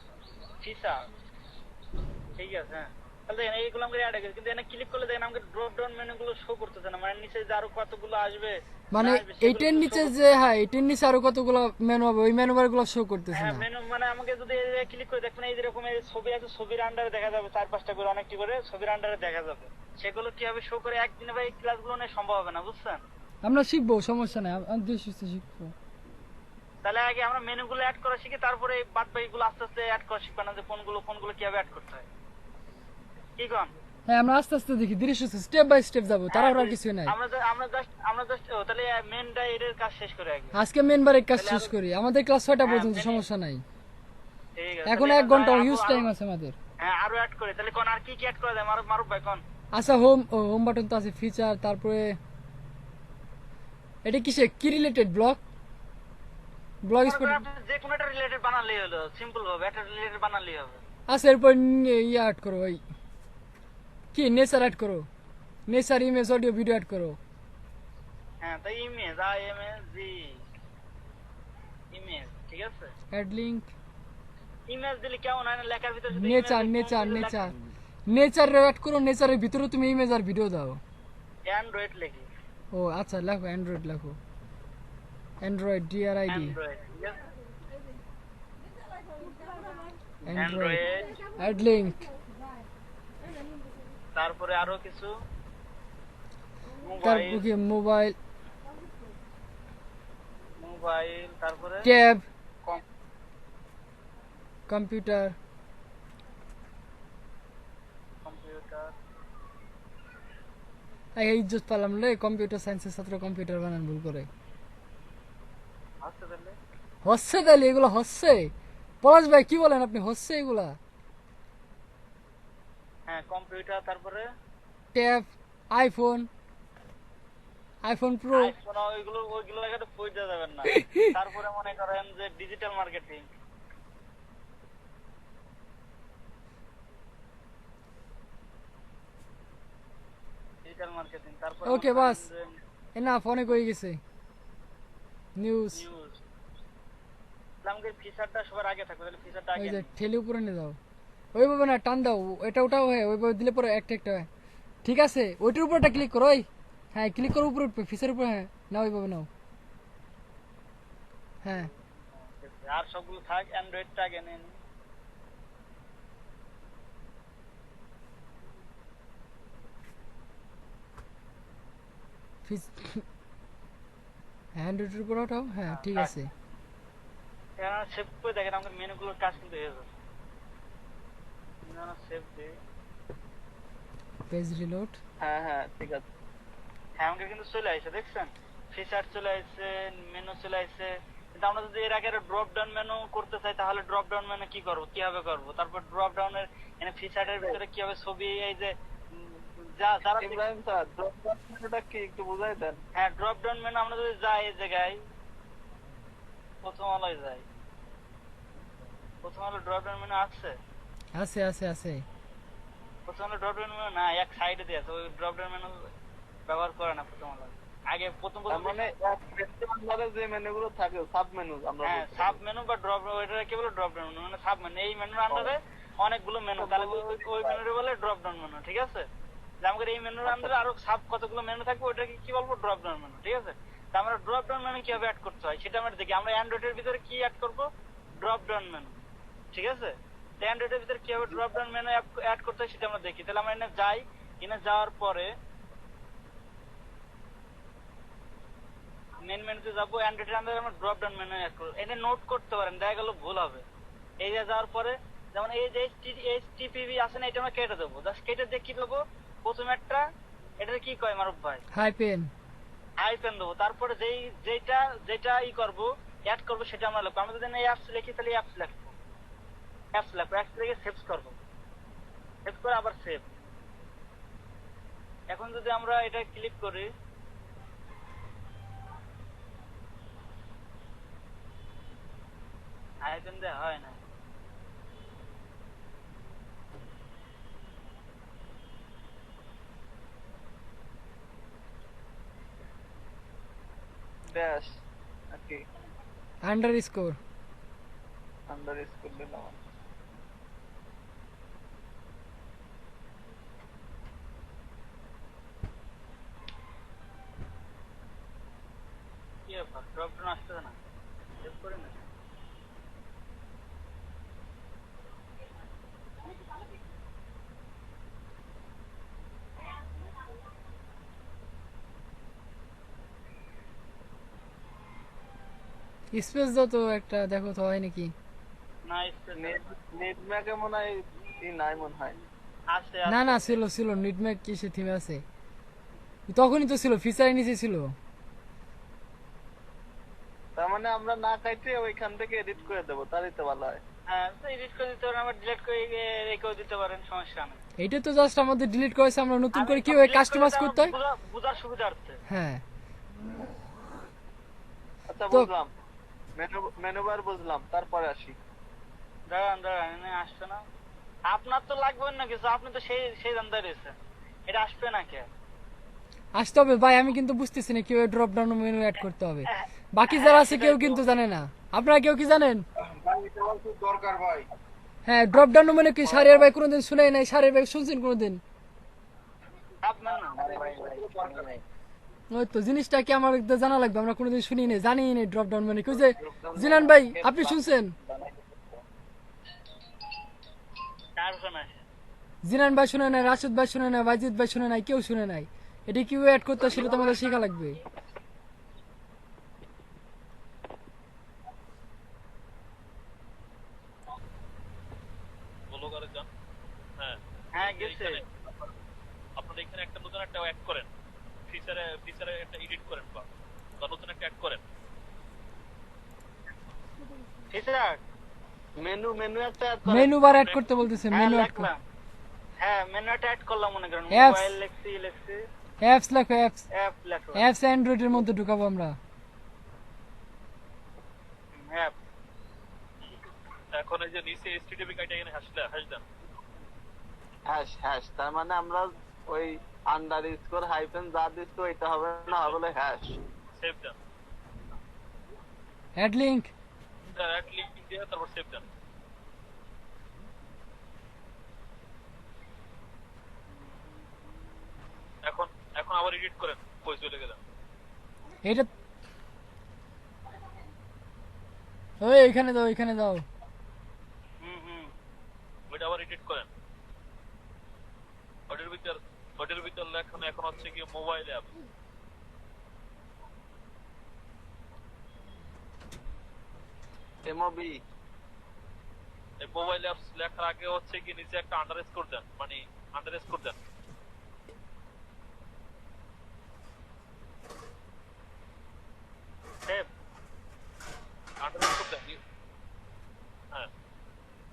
S4: ফিচার ঠিক আছে। হ্যাঁ তাহলে দেখেন এইগুলো আমাকে অ্যাড হয়ে গেছে, কিন্তু এখানে ক্লিক করলে দেখেন আমাকে ড্রপ ডাউন মেনু গুলো শো করতেছে না। মানে নিচে যে আরো কতগুলো আসবে,
S2: মানে
S4: না আসবে সেগুলো
S2: এইটার
S4: কিন্তু
S2: নিচে
S4: show
S2: যে, হ্যাঁ এইটার নিচে আরো কতগুলো মেনু হবে, ওই মেনু বার গুলো শো করতেছে
S4: হ্যাঁ
S2: না।
S4: মেনু মানে আমাকে যদি ক্লিক করে দেখবেন এই যেরকম এই ছবি আছে, ছবির আন্ডারে দেখা যাবে 4-5টা করে, অনেকটি করে ছবির আন্ডারে দেখা যাবে। সেগুলো কিভাবে শো করে একদিনে ভাই ক্লাসগুলো নেই সম্ভব হবে না, বুঝছেন?
S2: আমরা শিখবো, সমস্যা নাই, আমি দেশ শিখবো।
S4: তাহলে আগে আমরা মেনুগুলো অ্যাড করা শিখি, তারপরে বাদ বাকিগুলো আস্তে আস্তে অ্যাড করা শিখবো না, যে কোনগুলো কিভাবে অ্যাড করতে হয়। কি কোন?
S2: হ্যাঁ আমরা আস্তে আস্তে দেখি, ধীরে সুস্থে স্টেপ বাই স্টেপ যাবো, তাড়াহুড়া আর কিছুই নাই।
S4: আমরা জাস্ট তাহলে মেনটা এর কাজ শেষ করে আগে।
S2: আজকে মেন বারের কাজ শেষ করি, আমাদের ক্লাস 6টা পর্যন্ত, সমস্যা নাই।
S4: ঠিক আছে
S2: এখন
S4: তাহলে
S2: 1 ঘন্টা
S4: আরো-
S2: হিউজ
S4: আরো-
S2: টাইম আছে আমাদের।
S4: হ্যাঁ আরো অ্যাড করে তাহলে কোন আর কি কি অ্যাড করা যায় মারুফ ভাই কোন?
S2: আচ্ছা হোম বাটন তো আছে, ফিচার, তারপরে এটা কিসে কি রিলেটেড? ব্লগ স্পট
S4: যে কোনো একটা রিলেটেড বানালেই হলো, সিম্পল ভাবে একটা রিলেটেড বানালেই হবে।
S2: আছে। এরপর ইয়ে অ্যাড করো, ওই কি নেচার অ্যাড করো, nature, image, audio, video add করো।
S4: হ্যাঁ তাই ইমেজ ইমেজ ঠিক আছে।
S2: অ্যাড লিংক,
S4: ইমেজ দিলে কেমন হয় না লেখার ভিতরে শুধু
S2: নেচার নেচার অ্যাড করো। নেচারের ভিতরে তুমি ইমেজ আর ভিডিও দাও।
S4: অ্যান্ড্রয়েড লিখি।
S2: ও আচ্ছা লেখো, অ্যান্ড্রয়েড লেখো, অ্যান্ড্রয়েড DRID,
S4: অ্যান্ড্রয়েড ঠিক আছে।
S2: অ্যান্ড্রয়েড অ্যাড লিংক,
S4: তারপরে আরো কিছু
S2: তারপর কি মোবাইল,
S4: তারপরে
S2: ট্যাব,
S4: কম-
S2: কম্পিউটার।
S4: কম্পিউটার।
S2: এই ইজ্জত পালাম রে, কম্পিউটার সায়েন্সের ছাত্র কম্পিউটার বানান ভুল করে।
S4: আসতে দিলে
S2: হচ্ছে তাহলে এগুলো হচ্ছে? পলাশ ভাই কি বলেন আপনি, হচ্ছে এগুলা?
S4: হ্যাঁ কম্পিউটার, তারপরে
S2: ট্যাব, আইফোন প্রো।
S4: আইফোন, ওইগুলো এখানে পড়ে যাবেন না। তারপরে মনে করেন যে ডিজিটাল মার্কেটিং, তারপরে
S2: ওকে বাস, এনাফ, অনেক হয়ে গেছে নিউজ।
S4: নিউজ। আমাদের ফিচারটা সবার আগে থাকবে, তাহলে ফিচারটা
S2: ওই
S4: আগে
S2: যে
S4: নিই।
S2: ঠেলে উপরে নিয়ে যাও, ওইভাবে না, টান দাও, এটা ওটাও হয়, ওইভাবে দিলে পরে একটা একটা হয়। ঠিক আছে, ওইটার উপরটা ক্লিক করো, ওই হ্যাঁ ক্লিক করো, উপরে উঠবে, ফিচার উপরে, হ্যাঁ নাও, ওইভাবে নাও, হ্যাঁ।
S4: আর সবগুলো থাক, অ্যান্ড্রয়েডটা আগে নিন।
S2: অ্যান্ড্রয়েডের উপরে ওঠাও, হ্যাঁ ঠিক আছে।
S4: এখানে সেভ করে দেখেন, আমাদের মেনুগুলোর কাজ কিন্তু হয়ে যাবে। সেভ দিই।
S2: পেজ রিলোড,
S1: হ্যাঁ হ্যাঁ ঠিক আছে।
S4: হ্যাঁ আমাকে কিন্তু চলে আসছে, দেখছেন ফিচার চলে আসছে, মেনু চলে আসছে। কিন্তু আমরা যদি এর আগে ড্রপ ডাউন মেনু করতে চাই, তাহলে ড্রপ ডাউন মেনু কিভাবে করবো? তারপর ড্রপ ডাউনের এখানে ফিচারের ভিতরে কিভাবে ছবি, এই যে যারা
S1: ইব্রাহিম স্যার ড্রপ ডাউন মেনুটা কি একটু বুঝাই দেন?
S4: হ্যাঁ ড্রপ ডাউন মেনু আমরা যদি যাই এই জায়গায়, প্রথম আলোয় যাই, প্রথম আলো ড্রপ ডাউন মেনু আছে,
S2: আছে আছে আছে।
S4: প্রথম আলো ড্রপ ডাউন মেনু না, এক সাইডে দিয়ে আছে, ওই ড্রপ ডাউন মেনু ব্যবহার করে না প্রথম আলো। আগে প্রথম
S1: তার মানে যে মেনুগুলো থাকে সাব মেনু, আমরা
S4: হ্যাঁ সাব মেনু বা ড্রপ, ওইটা কি বলে ড্রপ ডাউন মেনু, মানে সাব মেনু। এই মেনুর আন্ডারে অনেকগুলো মেনু, তাহলে ওই মেনুরে বলে ড্রপ ডাউন মেনু, ঠিক আছে? যে আমাদের এই মেনুর আন্ডারে আরো সাব কতগুলো মেনু থাকবে, ওইটাকে কি বলবো? ড্রপ ডাউন মেনু, ঠিক আছে? তা আমরা ড্রপ ডাউন মেনু কিভাবে অ্যাড করতে হয় সেটা আমরা দেখি। আমরা অ্যান্ড্রয়েডের ভিতরে কি অ্যাড করব? ড্রপ ডাউন মেনু, ঠিক আছে? তো অ্যান্ড্রয়েডের ভিতরে কিভাবে ড্রপ ডাউন মেনু অ্যাড করতে হয় সেটা আমরা দেখি। তাহলে আমরা এখানে যাই, এখানে যাওয়ার পরে মেন মেনুতে যাবো, অ্যান্ড্রয়েডের আন্ডারে আমরা ড্রপ ডাউন মেনু অ্যাড করব। এনে নোট করতে পারেন, দেখা গেল ভুল হবে। এই যে যাওয়ার পরে যেমন এই যে HTTP আছে না, এটা আমরা কেটে দেবো। জাস্ট কেটে দিয়ে কি দেবো? প্রথম একটা, এটা কি কয় মারুফ ভাই?
S2: হাই পেন,
S4: আইপেন দেবো। তারপরে যেটা ই করবো, অ্যাড করবো, সেটা আমরা লিখবো। আমরা যদি অ্যাপস লিখি, তাহলে অ্যাপস লিখবো, অ্যাপস লিখে সেভ করবো, সেভ করে আবার সেভ। এখন যদি আমরা এটা ক্লিক করি, আইপেন দিয়ে হয় না।
S1: ড্যাশ নাকি
S2: আন্ডার স্কোর,
S1: আন্ডার স্কোর দিলাম।
S4: কি ব্যাপার, ড্রপ ডাউন আসতেছে না? সেভ করে না।
S2: স্পেস দাও তো একটা, দেখো তো হয় নাকি।
S4: না
S1: নেট ম্যাকে মনে হয় নাই মনে হয়।
S4: আছে
S2: না না, ছিল ছিল, নিটম্যাক কিসে থিমে আছে, তখনই তো ছিল, ফিচারের নিচে ছিল।
S1: তার মানে আমরা না কাইটে ওইখান থেকে এডিট করে দেবো, তাহলেই তো ভালো হয়।
S4: হ্যাঁ এডিট করে দিতে পারেন, আবার ডিলিট করে রেখেও দিতে পারেন, সমস্যা নেই।
S2: এইটা তো জাস্ট আমাদের ডিলিট করেছে, আমরা নতুন করে কিভাবে কাস্টমাইজ করতে হয়।
S4: বুঝার সুবিধার্থে।
S2: হ্যাঁ
S1: আচ্ছা
S2: তো-
S1: বুঝলাম, মেনু বার বুঝলাম, তারপরে আসি।
S4: দাঁড়ান এনে আসবে না। আপনার তো লাগবে না কিছু, আপনি তো সেই দান্দায় রয়েছেন, এটা আসবে না কে?
S2: আসতে হবে ভাই, আমি কিন্তু বুঝতেছি না কিভাবে ড্রপ ডাউন মেনু অ্যাড করতে হবে। বাকি যারা আছে কেউ কিন্তু জানে না। আপনারা কেউ কি জানেন?
S5: দরকার ভাই।
S2: হ্যাঁ, ড্রপ ডাউন মেনু কি সারিয়ার ভাই কোনোদিন শুনেই নাই? সারিয়ার ভাই শুনছেন কোনোদিন?
S4: আপনার না।
S2: ওই তো জিনিসটা কি আমার একটু জানা লাগবে, আমরা কোনোদিন শুনি নাই, জানি নাই ড্রপ ডাউন মেনু কি। যে জিনান ভাই আপনি শুনছেন?
S4: কার শোনা?
S2: জিনান ভাই শুনে নাই, রাশেদ ভাই শুনে নাই, বাইজিদ ভাই শুনে নাই, কেউ শুনে নাই। এটা কিভাবে অ্যাড করতে হয় সেটা তো আমাদের শেখা লাগবে।
S3: বলো করে যান। হ্যাঁ
S4: হ্যাঁ গেছে।
S3: আপনারা এখানে একটা নতুন একটা অ্যাড করেন, ফিচারে একটা এডিট করেন বা নতুন একটা অ্যাড করেন।
S4: ফিচার
S1: মেনু একটা add করেন।
S2: মেনু বার অ্যাড করতে বলতেছে,
S4: হ্যাঁ
S2: মেনু অ্যাড
S4: লাগলাম। হ্যাঁ মেনু অ্যাড করলাম মনে করেন
S2: Apps।
S4: মোবাইল লেখছি
S2: অ্যাপস লেখো অ্যাপস।
S4: অ্যাপ লেখো
S2: অ্যাপস অ্যান্ড্রয়েডের মধ্যে ঢুকাবো আমরা।
S4: অ্যাপ
S3: এখন এই যে নিচে HTTP কাইটা এখানে হ্যাশ দেন।
S1: হ্যাশ তার মানে আমরা ওই আন্ডারস্কোর হাইফেন যা দিচ্ছি ওইটা হবে না, হবে হ্যাশ।
S3: সেভ দেন।
S2: Add link.
S3: অ্যাড লিংক দিয়ে তারপর সেভ দেন। এখন আবার এডিট করেন, কই চলে গেলেন?
S2: এটা ওই এখানে দাও, এখানে দাও।
S3: ওইটা আবার এডিট করেন। ওটার ভিতর লেখানো এখন হচ্ছে কি মোবাইল অ্যাপ।
S1: এমওবি
S3: এই মোবাইল অ্যাপস লেখার আগে হচ্ছে কি নিচে একটা আন্ডারস্কোর দেন, মানে আন্ডারস্কোর দেন।
S4: সেভ
S3: আন্ডারস্কোর দেন। হ্যাঁ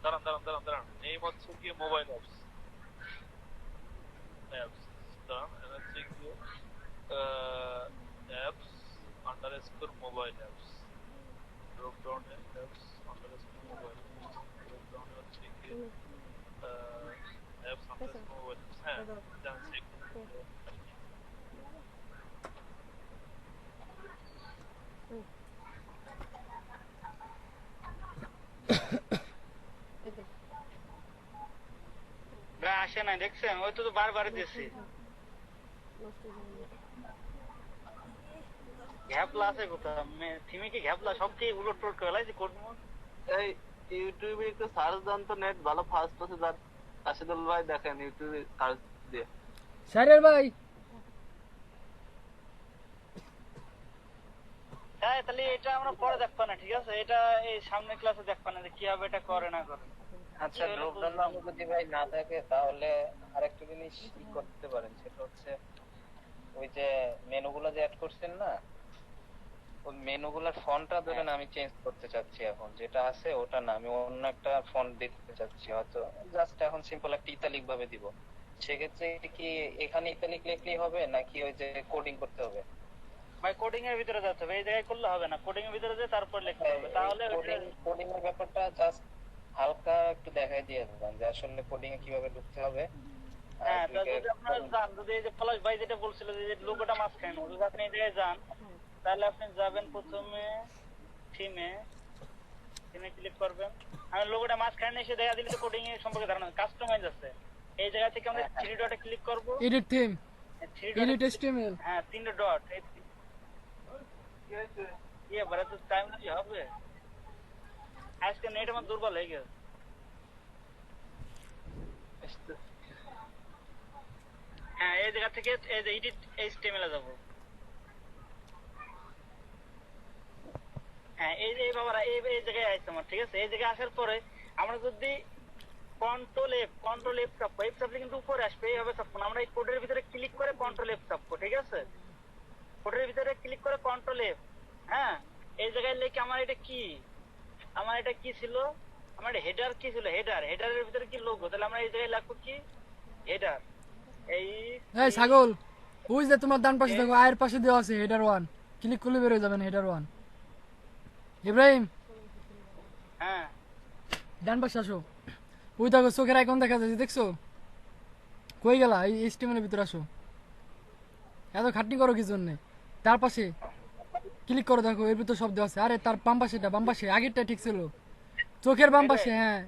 S3: দাঁড়ান নেম হচ্ছে কি মোবাইল অ্যাপস। দাঁড়ান হচ্ছে কি apps underscore mobile apps. Drop down apps underscore mobile drop down হচ্ছে কি অ্যাপস আন্ডারস্কোর মোবাইল। হ্যাঁ জান চেক
S4: আসে নাই দেখছেন, ওই তো বারবার দিয়েছি ঘ্যাপলা আছে কোথাও থিমে কি ঘ্যাপলা সব কি উলট টুলট করে লাইছি কোড মোড।
S1: এই ইউটিউবে একটু সার্চ দেন তো, নেট ভালো ফাস্ট আছে। যার রাশিদুল ভাই দেখেন ইউটিউবে সার্চ দিয়ে।
S2: স্যারের ভাই
S4: হ্যাঁ তাহলে এটা আমরা পরে দেখবো না, ঠিক আছে? এটা এই সামনের ক্লাসে দেখবো না যে কিভাবে এটা করে না করে।
S6: আচ্ছা ড্রপ ডাউন যদি ভাই না থাকে তাহলে আরেকটা জিনিস কি করতে পারেন, সেটা হচ্ছে ওই যে মেনুগুলো যে অ্যাড করছেন না, ওই মেনুগুলোর ফন্টটা ধরেন আমি চেঞ্জ করতে চাচ্ছি। এখন যেটা আছে ওটা না, আমি অন্য একটা ফন্ট দিতে চাচ্ছি, হয়তো জাস্ট এখন সিম্পল একটা ইতালিক ভাবে দিব। সেক্ষেত্রে কি এখানে ইতালিক লিখলেই হবে নাকি ওই যে কোডিং করতে হবে?
S4: ভাই কোডিং এর ভিতরে যেতে হবে, এই জায়গায় করলে হবে না, কোডিং এর ভিতরে যে তারপর লিখতে হবে, তাহলে
S6: কোডিং এর ব্যাপারটা জাস্ট হালকা একটু দেখাই দিয়ে দেন যে আসলে কোডিং এ কিভাবে ঢুকতে হবে।
S4: হ্যাঁ যদি আপনারা যান, যদি এই যে পলাশ ভাই যেটা বলছিল যে লোগোটা মাঝখানে, যদি আপনি এই জায়গায় যান তাহলে আপনি যাবেন প্রথমে থিমে ক্লিক করবেন। আমি লোগোটা মাঝখানে এসে দেখা দিলে তো কোডিং এর সম্পর্কে ধারণা কাস্টমাইজ আছে। এই জায়গা থেকে আমরা থ্রি ডটে ক্লিক করব,
S2: এডিট থিম, এডিট এসটিএমএল।
S4: হ্যাঁ তিনটে ডট। ইয়ে বড় তো টাইম লাগে হবে, আজকে নেট আমার দুর্বল হয়ে গেছে। হ্যাঁ এই জায়গা থেকে এই যে এডিট এইচটিএমএল এ যাব। হ্যাঁ এই যে বাবারা এই জায়গায় আসছে আমার, ঠিক আছে? এই জায়গায় আসার পরে আমরা যদি কন্ট্রোল এফ চাপবো, এফ চাপলে কিন্তু উপরে আসবে, এইভাবে চাপবো না, আমরা এই কোডের ভিতরে ক্লিক করে কন্ট্রোল এফ চাপবো, ঠিক আছে? কোডের ভিতরে ক্লিক করে কন্ট্রোল এফ। হ্যাঁ এই জায়গায় লিখে আমার এটা কি ছিল, আমার হেডার কি ছিল, হেডারের ভিতরে কি লোগো, তাহলে আমরা এই জায়গায় লিখবো কি হেডার। এই
S2: ছাগল ওই যে তোমার ডান পাশে দেখো আয়ের পাশে দেওয়া আছে হেডার 1, ক্লিক করলে বের হয়ে যাবেন হেডার 1। ইব্রাহিম
S4: হ্যাঁ
S2: ডান পাশে আসো, ওই দেখো চোখের আইকন দেখা যাচ্ছে, দেখছো? কই গেলা? এই এইচটিএমএল এর ভিতরে আসো, এত খাটনি করো কি জন্য? তার পাশে ক্লিক করো, দেখো এর ভিতরে সব দেওয়া আছে। আরে তার বাম পাশে, বাম পাশে আগেরটা ঠিক ছিল, চোখের বাম পাশে। হ্যাঁ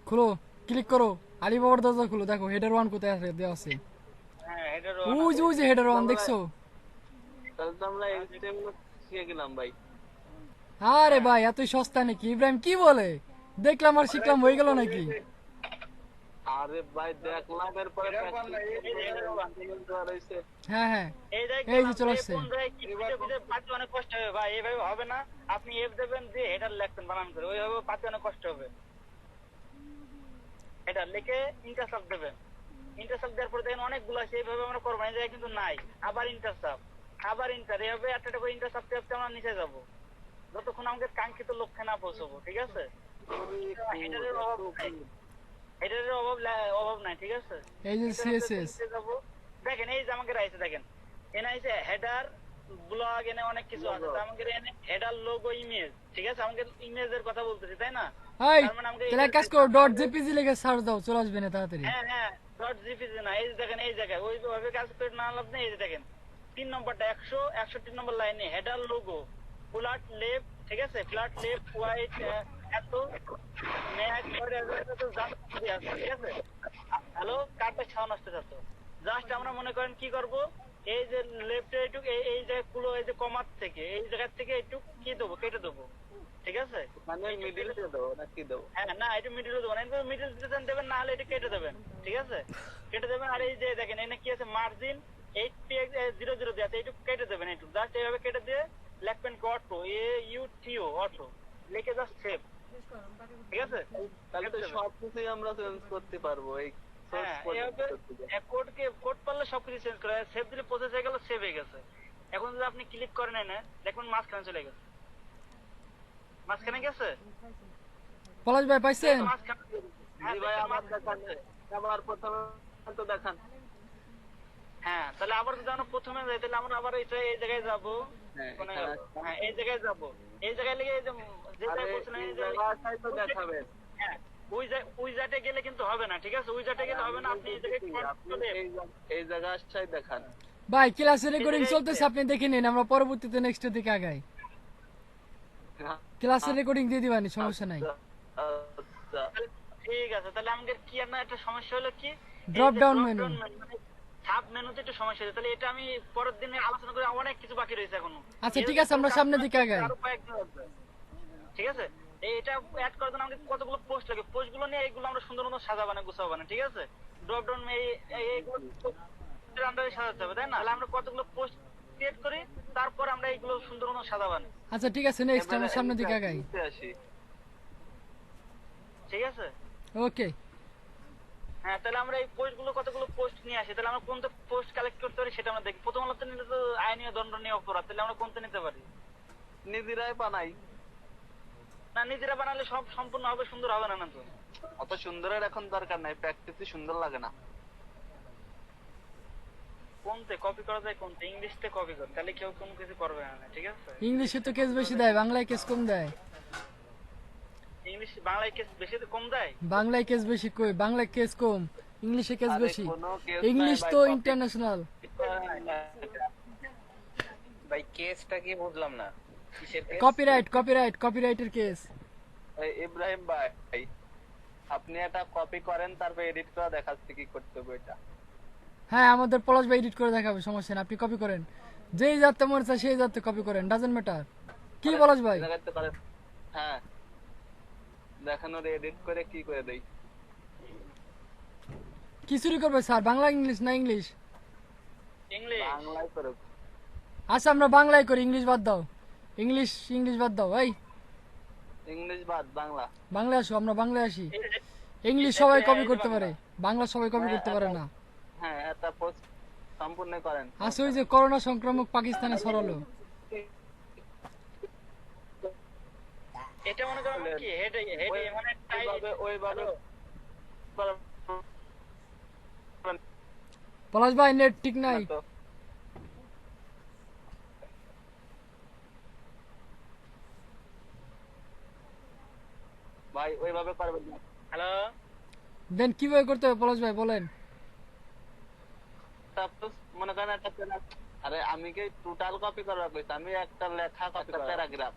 S2: খুলো, ক্লিক করো, আলিবাবার দরজা খুলো, দেখো হেডার 1 কোথায় আছে দেওয়া আছে।
S4: হ্যাঁ হেডার
S2: ওই যে হেডার 1 দেখছো?
S1: তাহলে তো আমরা এইচটিএমএল শিখে গেলাম ভাই।
S2: আরে ভাই এতই সস্তা নাকি? ইব্রাহিম কি বলে? দেখলাম আর শিখলাম হয়ে গেল নাকি?
S1: আরে ভাই দেখলাম এরপরে
S2: হ্যাঁ হ্যাঁ
S4: এই
S2: এই যে চলে আসছে।
S4: পাতি অনেক কষ্ট হবে ভাই, এইভাবে হবে না। আপনি এফ দেবেন দিয়ে হেডার লিখবেন বানান করে, ওইভাবে পাতি অনেক কষ্ট হবে। হেডার লিখে ইন্টারসাপ দেবেন, ইন্টারসাপ দেওয়ার পরে দেখেন অনেকগুলো আছে, এইভাবে আমরা করবো না, এই জায়গায় কিন্তু নাই। আবার ইন্টারসাপ, আবার ইন্টার, এইভাবে একটা করে ইন্টারসাপ করতে আমরা নিচে যাবো যতক্ষণ আমাদের কাঙ্ক্ষিত লক্ষ্যে না পৌঁছবো, ঠিক আছে? হেডারের অভাব নাই। হেডারের অভাব নাই, ঠিক আছে।
S2: এই যে সিএসএস
S4: নিচে যাবো, দেখেন এই যে আমাকে রাইছে, দেখেন এনে আইছে হেডার ব্লগ, এনে অনেক কিছু আছে। তো আমাকে এনে হেডার লোগো ইমেজ, ঠিক আছে, আমাকে ইমেজের কথা বলতেছি, তাই না?
S2: এই
S4: তার মানে আমাকে
S2: তাহলে এক কাজ করো, ডট জেপিজি লিখে সার্চ দাও, চলে আসবে না তাড়াতাড়ি।
S4: হ্যাঁ ডট জিপিজি না, এই যে দেখেন এই জায়গায় ওইভাবে কাজ করে না লাভ নেই। এই যে দেখেন 3 নম্বরটা 161 নম্বর লাইনে হেডার লোগো ফ্ল্যাট লেফট, ঠিক আছে, ফ্ল্যাট লেফট হোয়াইট এত ম্যাক তো জানতে আছে, ঠিক আছে। হ্যালো, কার্ডটা ছাউন আসতে যাচ্ছে। জাস্ট আমরা মনে করেন কি করব, এই যে লেফটে একটু এই জায়গায় পুরো এই যে কমার থেকে এই জায়গা থেকে একটু কি দেবো, কেটে দেবো, ঠিক আছে।
S1: মানে মিডিল দিয়ে দেবো না কি দেবো?
S4: হ্যাঁ না, এটা মিডিলে দেবেন, মিডিল দিতে দেবেন, না হলে এটা কেটে দেবেন, ঠিক আছে, কেটে দেবেন। আর এই যে দেখেন এখানে কি আছে, মার্জিন 8px00 দিয়ে আছে, একটু কেটে দেবেন, একটু জাস্ট এইভাবে কেটে দিয়ে লিখবেন অটো AUTO অটো, লিখে জাস্ট সেভ, ঠিক আছে।
S1: তাহলে তো সবকিছুই আমরা চেঞ্জ করতে পারবো এই
S4: হ্যাঁ, এইভাবে কোড পারলে সবকিছু চেঞ্জ করে সেভ দিলে প্রসেস হয়ে গেল, সেভ হয়ে গেছে। এখন যদি আপনি ক্লিক করেন না, দেখুন মাঝখানে চলে গেছে, মাঝখানে গেছে,
S2: পলাশ ভাই পাইছেন?
S4: মাঝখানে হ্যাঁ,
S1: জি ভাই,
S4: দেখেন
S1: আমার
S4: মাঝখানে
S1: দেখান,
S4: গেছে।
S1: আবার প্রথমে তো দেখান।
S4: হ্যাঁ, তাহলে আবার যদি আমরা প্রথমে যাই, তাহলে আমরা আবার এই জায়গায় যাবো,
S1: হ্যাঁ,
S4: কোনে
S1: এখানে
S4: যাবো? হ্যাঁ, এই জায়গায় যাবো, এই জায়গায় লেগে এই যে
S1: আরে
S4: বলছিলেন,
S1: এই
S4: এই যে
S1: জায়গাটাই তো দেখাবেন।
S4: হ্যাঁ, ওই জায়গায় গেলে কিন্তু হবে না, ঠিক আছে, ওই জায়গায় গেলে হবে না, আপনি এই জায়গায়
S1: আপনি এই জায়গাটাই দেখান।
S2: ভাই ক্লাসের রেকর্ডিং চলতেছে, আপনি দেখে নিন, আমরা পরবর্তীতে নেক্সটের দিকে আগাই। ক্লাসের রেকর্ডিং দিয়ে দিবানি, সমস্যা নাই।
S1: আচ্ছা,
S4: ঠিক আছে। তাহলে আমাদের কি আর না একটা সমস্যা হলো কি,
S2: Drop down menu।
S4: সাব মেনুতে একটু সমস্যা হয়েছে। তাহলে এটা আমি পরের দিনে আলোচনা করে, অনেক কিছু বাকি রয়েছে এখনো।
S2: আচ্ছা ঠিক আছে, আমরা সামনের দিকে আগাই।
S4: আরো কয়েকদিন লাগবে, ঠিক আছে। এটা অ্যাড করার জন্য আমাদের কতগুলো পোস্ট লাগে, পোস্ট গুলো নিয়ে এইগুলো আমরা সুন্দর মতো সাজাবো না, গুছাবো না, ঠিক আছে। ড্রপ ডাউন এইগুলো আন্ডারে সাজাতে হবে, তাই না? তাহলে আমরা কতগুলো পোস্ট ক্রিয়েট করি, তারপর আমরা এইগুলো সুন্দর মতো সাজাবো না,
S2: আচ্ছা ঠিক আছে, নেক্সট আমরা সামনের দিকে আগাই।
S1: নিচে আসি।
S4: ঠিক আছে।
S2: ওকে।
S4: হ্যাঁ, তাহলে আমরা এই পোস্ট গুলো কতগুলো পোস্ট নিয়ে আসি, তাহলে আমরা কোনটা পোস্ট কালেক্ট করতে পারি সেটা আমরা দেখি। প্রথম আলোতে নিলে তো আইনীয় দণ্ডনীয় অপরাধ, তাহলে আমরা কোনটা নিতে পারি?
S1: নিজেরাই বানাই।
S4: না, নিজেরা বানালে সব সম্পূর্ণ হবে, সুন্দর হবে না, না তো।
S1: অত সুন্দরের এখন দরকার নাই, প্র্যাকটিসই সুন্দর লাগে না।
S4: কোনতে কপি করা যায়, কোনতে ইংলিশতে কপি কর, তাহলে কেউ কোনো কিছু করবে না, ঠিক আছে।
S2: ইংলিশে তো কেস বেশি দেয়, বাংলায় কেস কম দেয়।
S4: ইংলিশ বাংলায় কেস বেশি কম দেয়।
S2: বাংলায় কেস বেশি কই, বাংলায় কেস কম, ইংলিশে কেস
S1: আরে
S2: বেশি।
S1: কোনো case
S2: ইংলিশ
S1: নাই ভাই,
S2: তো
S1: copy-
S2: ইন্টারন্যাশনাল।
S6: ভাই কেসটা কি বুঝলাম না, কিসের কেস?
S2: কপিরাইটের কেস।
S1: এই ইব্রাহিম ভাই, আপনি এটা কপি করেন, তারপর এডিট করে দেখাচ্ছি কি করতে হবে এটা।
S2: হ্যাঁ, আমাদের পলাশ ভাই এডিট করে দেখাবে, সমস্যা না, আপনি কপি করেন, যেই যাতে মনে চায় সেই যাতে কপি করেন, ডাজন্ট ম্যাটার। কি পলাশ ভাই?
S1: এই জায়গাতে করেন। হ্যাঁ, দেখেন ওর এডিট করে কি করে দেই।
S2: কি চুরি করবে স্যার, বাংলা ইংলিশ না ইংলিশ?
S4: ইংলিশ
S1: বাংলায় করুক।
S2: আচ্ছা আমরা বাংলায় করি, ইংলিশ বাদ দাও, ইংলিশ বাদ দাও। এই
S1: ইংলিশ বাদ বাংলা।
S2: বাংলায় আসো, আমরা বাংলায় আসি। ইংলিশ সবাই কপি করতে পারে, বাংলা সবাই কপি করতে পারে না।
S1: হ্যাঁ, এটা পোস্ট সম্পূর্ণ করেন।
S2: আচ্ছা, ওই যে করোনা সংক্রামক পাকিস্তানে ছড়ালো,
S4: এটা মনে করেন কি হেড মানে
S1: ওইভাবে
S2: পলাশ ভাই নেট ঠিক নাই।
S1: তো ভাই ওইভাবে করবেন না।
S4: হ্যালো,
S2: দেন কিভাবে করতে হবে পলাশ ভাই বলেন।
S1: তারপর মনে করেন একটা আরে আমি কি টোটাল কপি করবার কইছি, আমি একটা লেখা কপি করব, প্যারাগ্রাফ।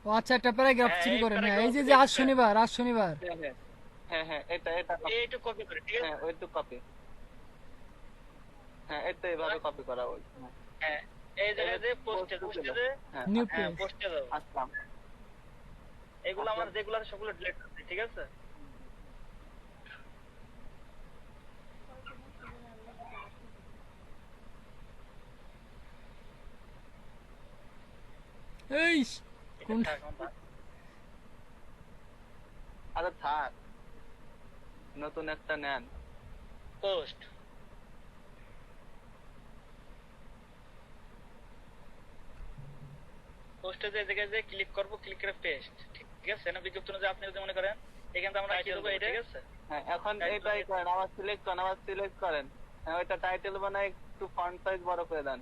S2: ও আচ্ছা, একটা প্যারাগ্রাফ
S4: হ্যাঁ,
S2: চুরি
S4: এই
S2: করেন। হ্যাঁ, এই যে
S4: paragraph
S2: আজ শনিবার,
S1: হ্যাঁ, এটা
S4: এইটু কপি করে, ঠিক আছে।
S1: হ্যাঁ, ওইটুক কপি। হ্যাঁ, এটা এইভাবে কপি করা হয়।
S4: হ্যাঁ, এই জায়গায় যে পোস্টে যে
S1: হ্যাঁ,
S2: নিউ
S4: হ্যাঁ
S2: পেজ।
S4: পোস্টে দাও,
S1: আসলাম।
S4: এগুলো আমার যেগুলো আছে সবগুলো ডিলিট করতে, ঠিক আছে।
S2: এই কোন
S1: আরে থাক, নতুন একটা নেন।
S4: পোস্ট পোস্টে যে জায়গায় যে ক্লিক করব, ক্লিক করে পেস্ট, ঠিক আছে না। বিজ্ঞপ্তি অনুযায়ী আপনি যদি মনে করেন এখান থেকে আমরা কি দেবো এটা, ঠিক আছে?
S1: হ্যাঁ এখন এটাই করেন, আবার সিলেক্ট করেন। হ্যাঁ ওইটা টাইটেল বানায় একটু ফন্ট সাইজ বড় করে দেন।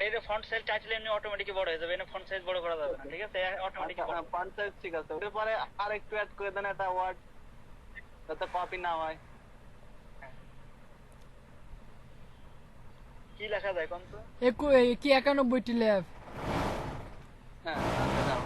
S4: এই যে ফন্ট সাইজ টাইটেল এমনি অটোমেটিক বড় হয়ে যাবে, এনে ফন্ট সাইজ বড় করা যাবে না, ঠিক আছে? অটোমেটিক বড়।
S1: ফন্ট সাইজ ঠিক আছে, ওটার পরে আর একটু অ্যাড করে দেন একটা ওয়ার্ড যাতে কপি না হয়।
S4: কি লেখা যায় কোন তো?
S2: কি 91টি ল্যাব?
S1: হ্যাঁ আচ্ছা, দাও।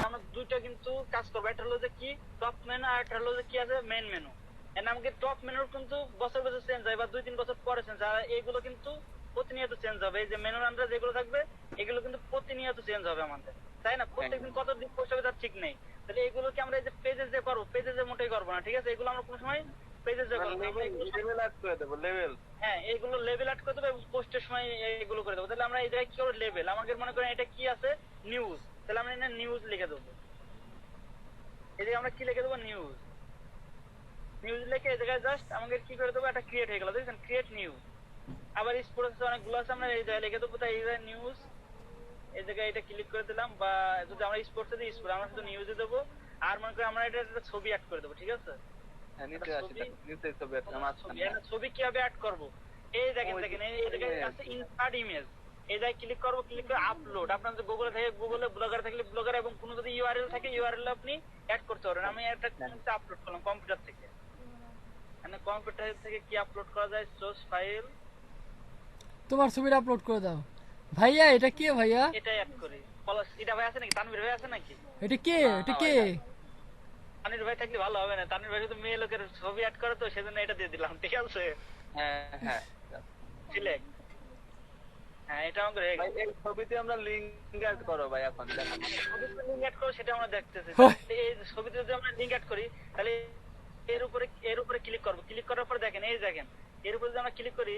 S4: আমরা দুইটা কিন্তু কাজ করবো, একটা হলো যে কি টপ মেনু আর একটা হলো যে কি আছে মেইন মেনু। এর আমাকে টপ মেনুর কিন্তু বছর বছর চেঞ্জ হয় বা 2-3 বছর পরে চেঞ্জ হয়, আর এইগুলো কিন্তু প্রতিনিয়ত চেঞ্জ হবে। এই যে মেনুর আন্ডারে যেগুলো থাকবে এগুলো কিন্তু প্রতিনিয়ত চেঞ্জ হবে আমাদের, তাই না? প্রত্যেকদিন কত দিন পোস্ট হবে তার ঠিক নেই। তাহলে এগুলোকে আমরা এই যে পেজে যে করবো, পেজে যে মোটেই করবো না, ঠিক আছে? এগুলো আমরা কোনো সময় পেজে যে করবো না, আমরা এগুলো
S1: লেভেল অ্যাড করে দেবো, লেভেল।
S4: হ্যাঁ এইগুলো লেভেল অ্যাড করে দেবো এবং পোস্টের সময় এগুলো করে দেবো। তাহলে আমরা এই জায়গায় কি করবো লেভেল, আমাকে মনে করেন এটা কি আছে নিউজ, তাহলে আমরা এখানে নিউজ লিখে দেবো। এদিকে আমরা কি লিখে দেবো নিউজ লিখে এই জায়গায় জাস্ট আমাকে কি করে দেবো একটা ক্রিয়েট হয়ে গেল, দেখছেন? Create news. আবার স্পোর্টস অনেকগুলো আছে, আমরা এই জায়গায় লিখে দেবো তাই এই জায়গায় নিউজ, এই জায়গায় এটা ক্লিক করে দিলাম। বা যদি আমরা স্পোর্টসে দিই স্পোর্ট, আমরা শুধু নিউজে দেবো। আর মনে করি আমরা এটা একটা ছবি অ্যাড করে দেবো, ঠিক আছে?
S1: হ্যাঁ নিচে আসি, নিচে ছবি একটা মাঝখানে।
S4: ছবি কিভাবে অ্যাড করবো, এই দেখেন এই জায়গায় আছে ইনসার্ট ইমেজ, এই জায়গায় ক্লিক করবো, ক্লিক করে আপলোড। আপনার যদি গুগলে থাকে গুগলে, ব্লগার থাকলে ব্লগার, এবং কোনো যদি ইউআরএল থাকে ইউআরএল আপনি অ্যাড করতে পারবেন। আমি একটা আপলোড করলাম কম্পিউটার থেকে, মানে কম্পিউটার থেকে কি আপলোড করা যায়, সোর্স ফাইল,
S2: তোমার ছবিটা আপলোড করে দাও। ভাইয়া এটা কে ভাইয়া?
S4: এটাই অ্যাড করি। প্লাস এটা ভাই আছে নাকি, তানভীর ভাই আছে নাকি?
S2: এটা কে?
S4: তানভীর ভাই থাকলে ভালো হবে না, তানভীর ভাই শুধু মেয়ে লোকের ছবি অ্যাড করে তো সেজন্য এটা দিয়ে দিলাম, ঠিক আছে?
S1: হ্যাঁ হ্যাঁ
S4: সিলেক্ট। হ্যাঁ এটা আমাদের হয়ে
S1: ভাই
S4: গেল।
S1: এই ছবিতে আমরা লিংক অ্যাড করো ভাই, এখন দেখেন।
S4: ছবিতে লিংক অ্যাড করো সেটা আমরা দেখতেছি।
S2: হয়।
S4: এই ছবিতে যদি আমরা লিংক অ্যাড করি তাহলে এর উপরে ক্লিক করব, ক্লিক করার পর দেখেন এই দেখেন এর উপরে যদি আমরা ক্লিক করি,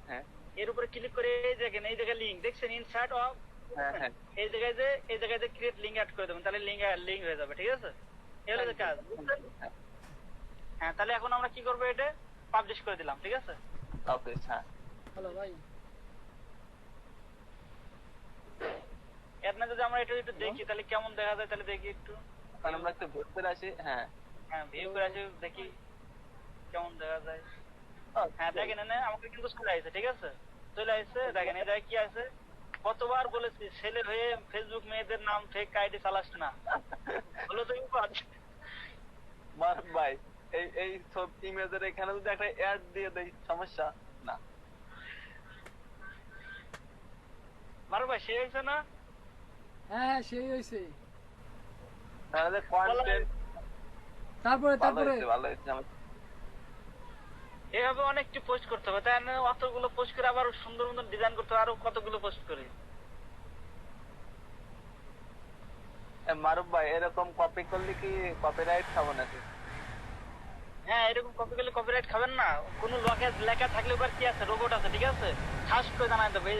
S1: হ্যাঁ
S4: এর উপরে ক্লিক করে এই দেখেন এই জায়গায় লিংক দেখছেন, ইনসার্ট অফ,
S1: হ্যাঁ হ্যাঁ
S4: এই জায়গায় যে ক্রিয়েট লিংক অ্যাড করে দেবেন, তাহলে লিংক হয়ে যাবে, ঠিক আছে? এই হলো যে কাজ, বুঝছেন? হ্যাঁ তাহলে এখন আমরা কি করব, এটা পাবলিশ করে দিলাম, ঠিক আছে?
S1: ওকে হ্যাঁ।
S2: হ্যালো ভাই,
S4: এর না যদি আমরা এটা একটু দেখি তাহলে কেমন দেখা যায়, তাহলে দেখি একটু।
S1: এখন আমরা একটু ঘুরতে আসি। হ্যাঁ
S4: হ্যাঁ ভিউ করে আসি, দেখি কেমন দেখা যায়। হ্যাঁ দেখেন এনে আমাকে কিন্তু চলে আসছে, ঠিক আছে? চলে আসছে, দেখেন এই জায়গায় কি আছে, কতবার বলেছি ছেলে হয়ে ফেসবুক মেয়েদের নাম ফেক আইডি চালাস না, হলো তো
S1: মারুফ ভাই এই সব ইমেজের এখানে যদি একটা অ্যাড দিয়ে দেই সমস্যা না?
S4: মারো ভাই সে হয়েছে না?
S2: হ্যাঁ সেই হয়েছে।
S1: তাহলে কন্টেন্ট
S2: তারপরে
S1: ভালো হয়েছে আমার।
S4: এভাবে অনেকটি পোস্ট করতে হবে, তাই না? অতগুলো পোস্ট করে আবার সুন্দর সুন্দর ডিজাইন করতে হবে, আরো কতগুলো পোস্ট করে।
S1: মারুফ ভাই এরকম কপি করলে কি কপিরাইট খাবো নাকি?
S4: হ্যাঁ এরকম কপি করলে কপিরাইট খাবেন না। কোনো লেখা থাকলে ওবার কি আছে, রোবট আছে, ঠিক আছে? খাস করে জানাই দেবে।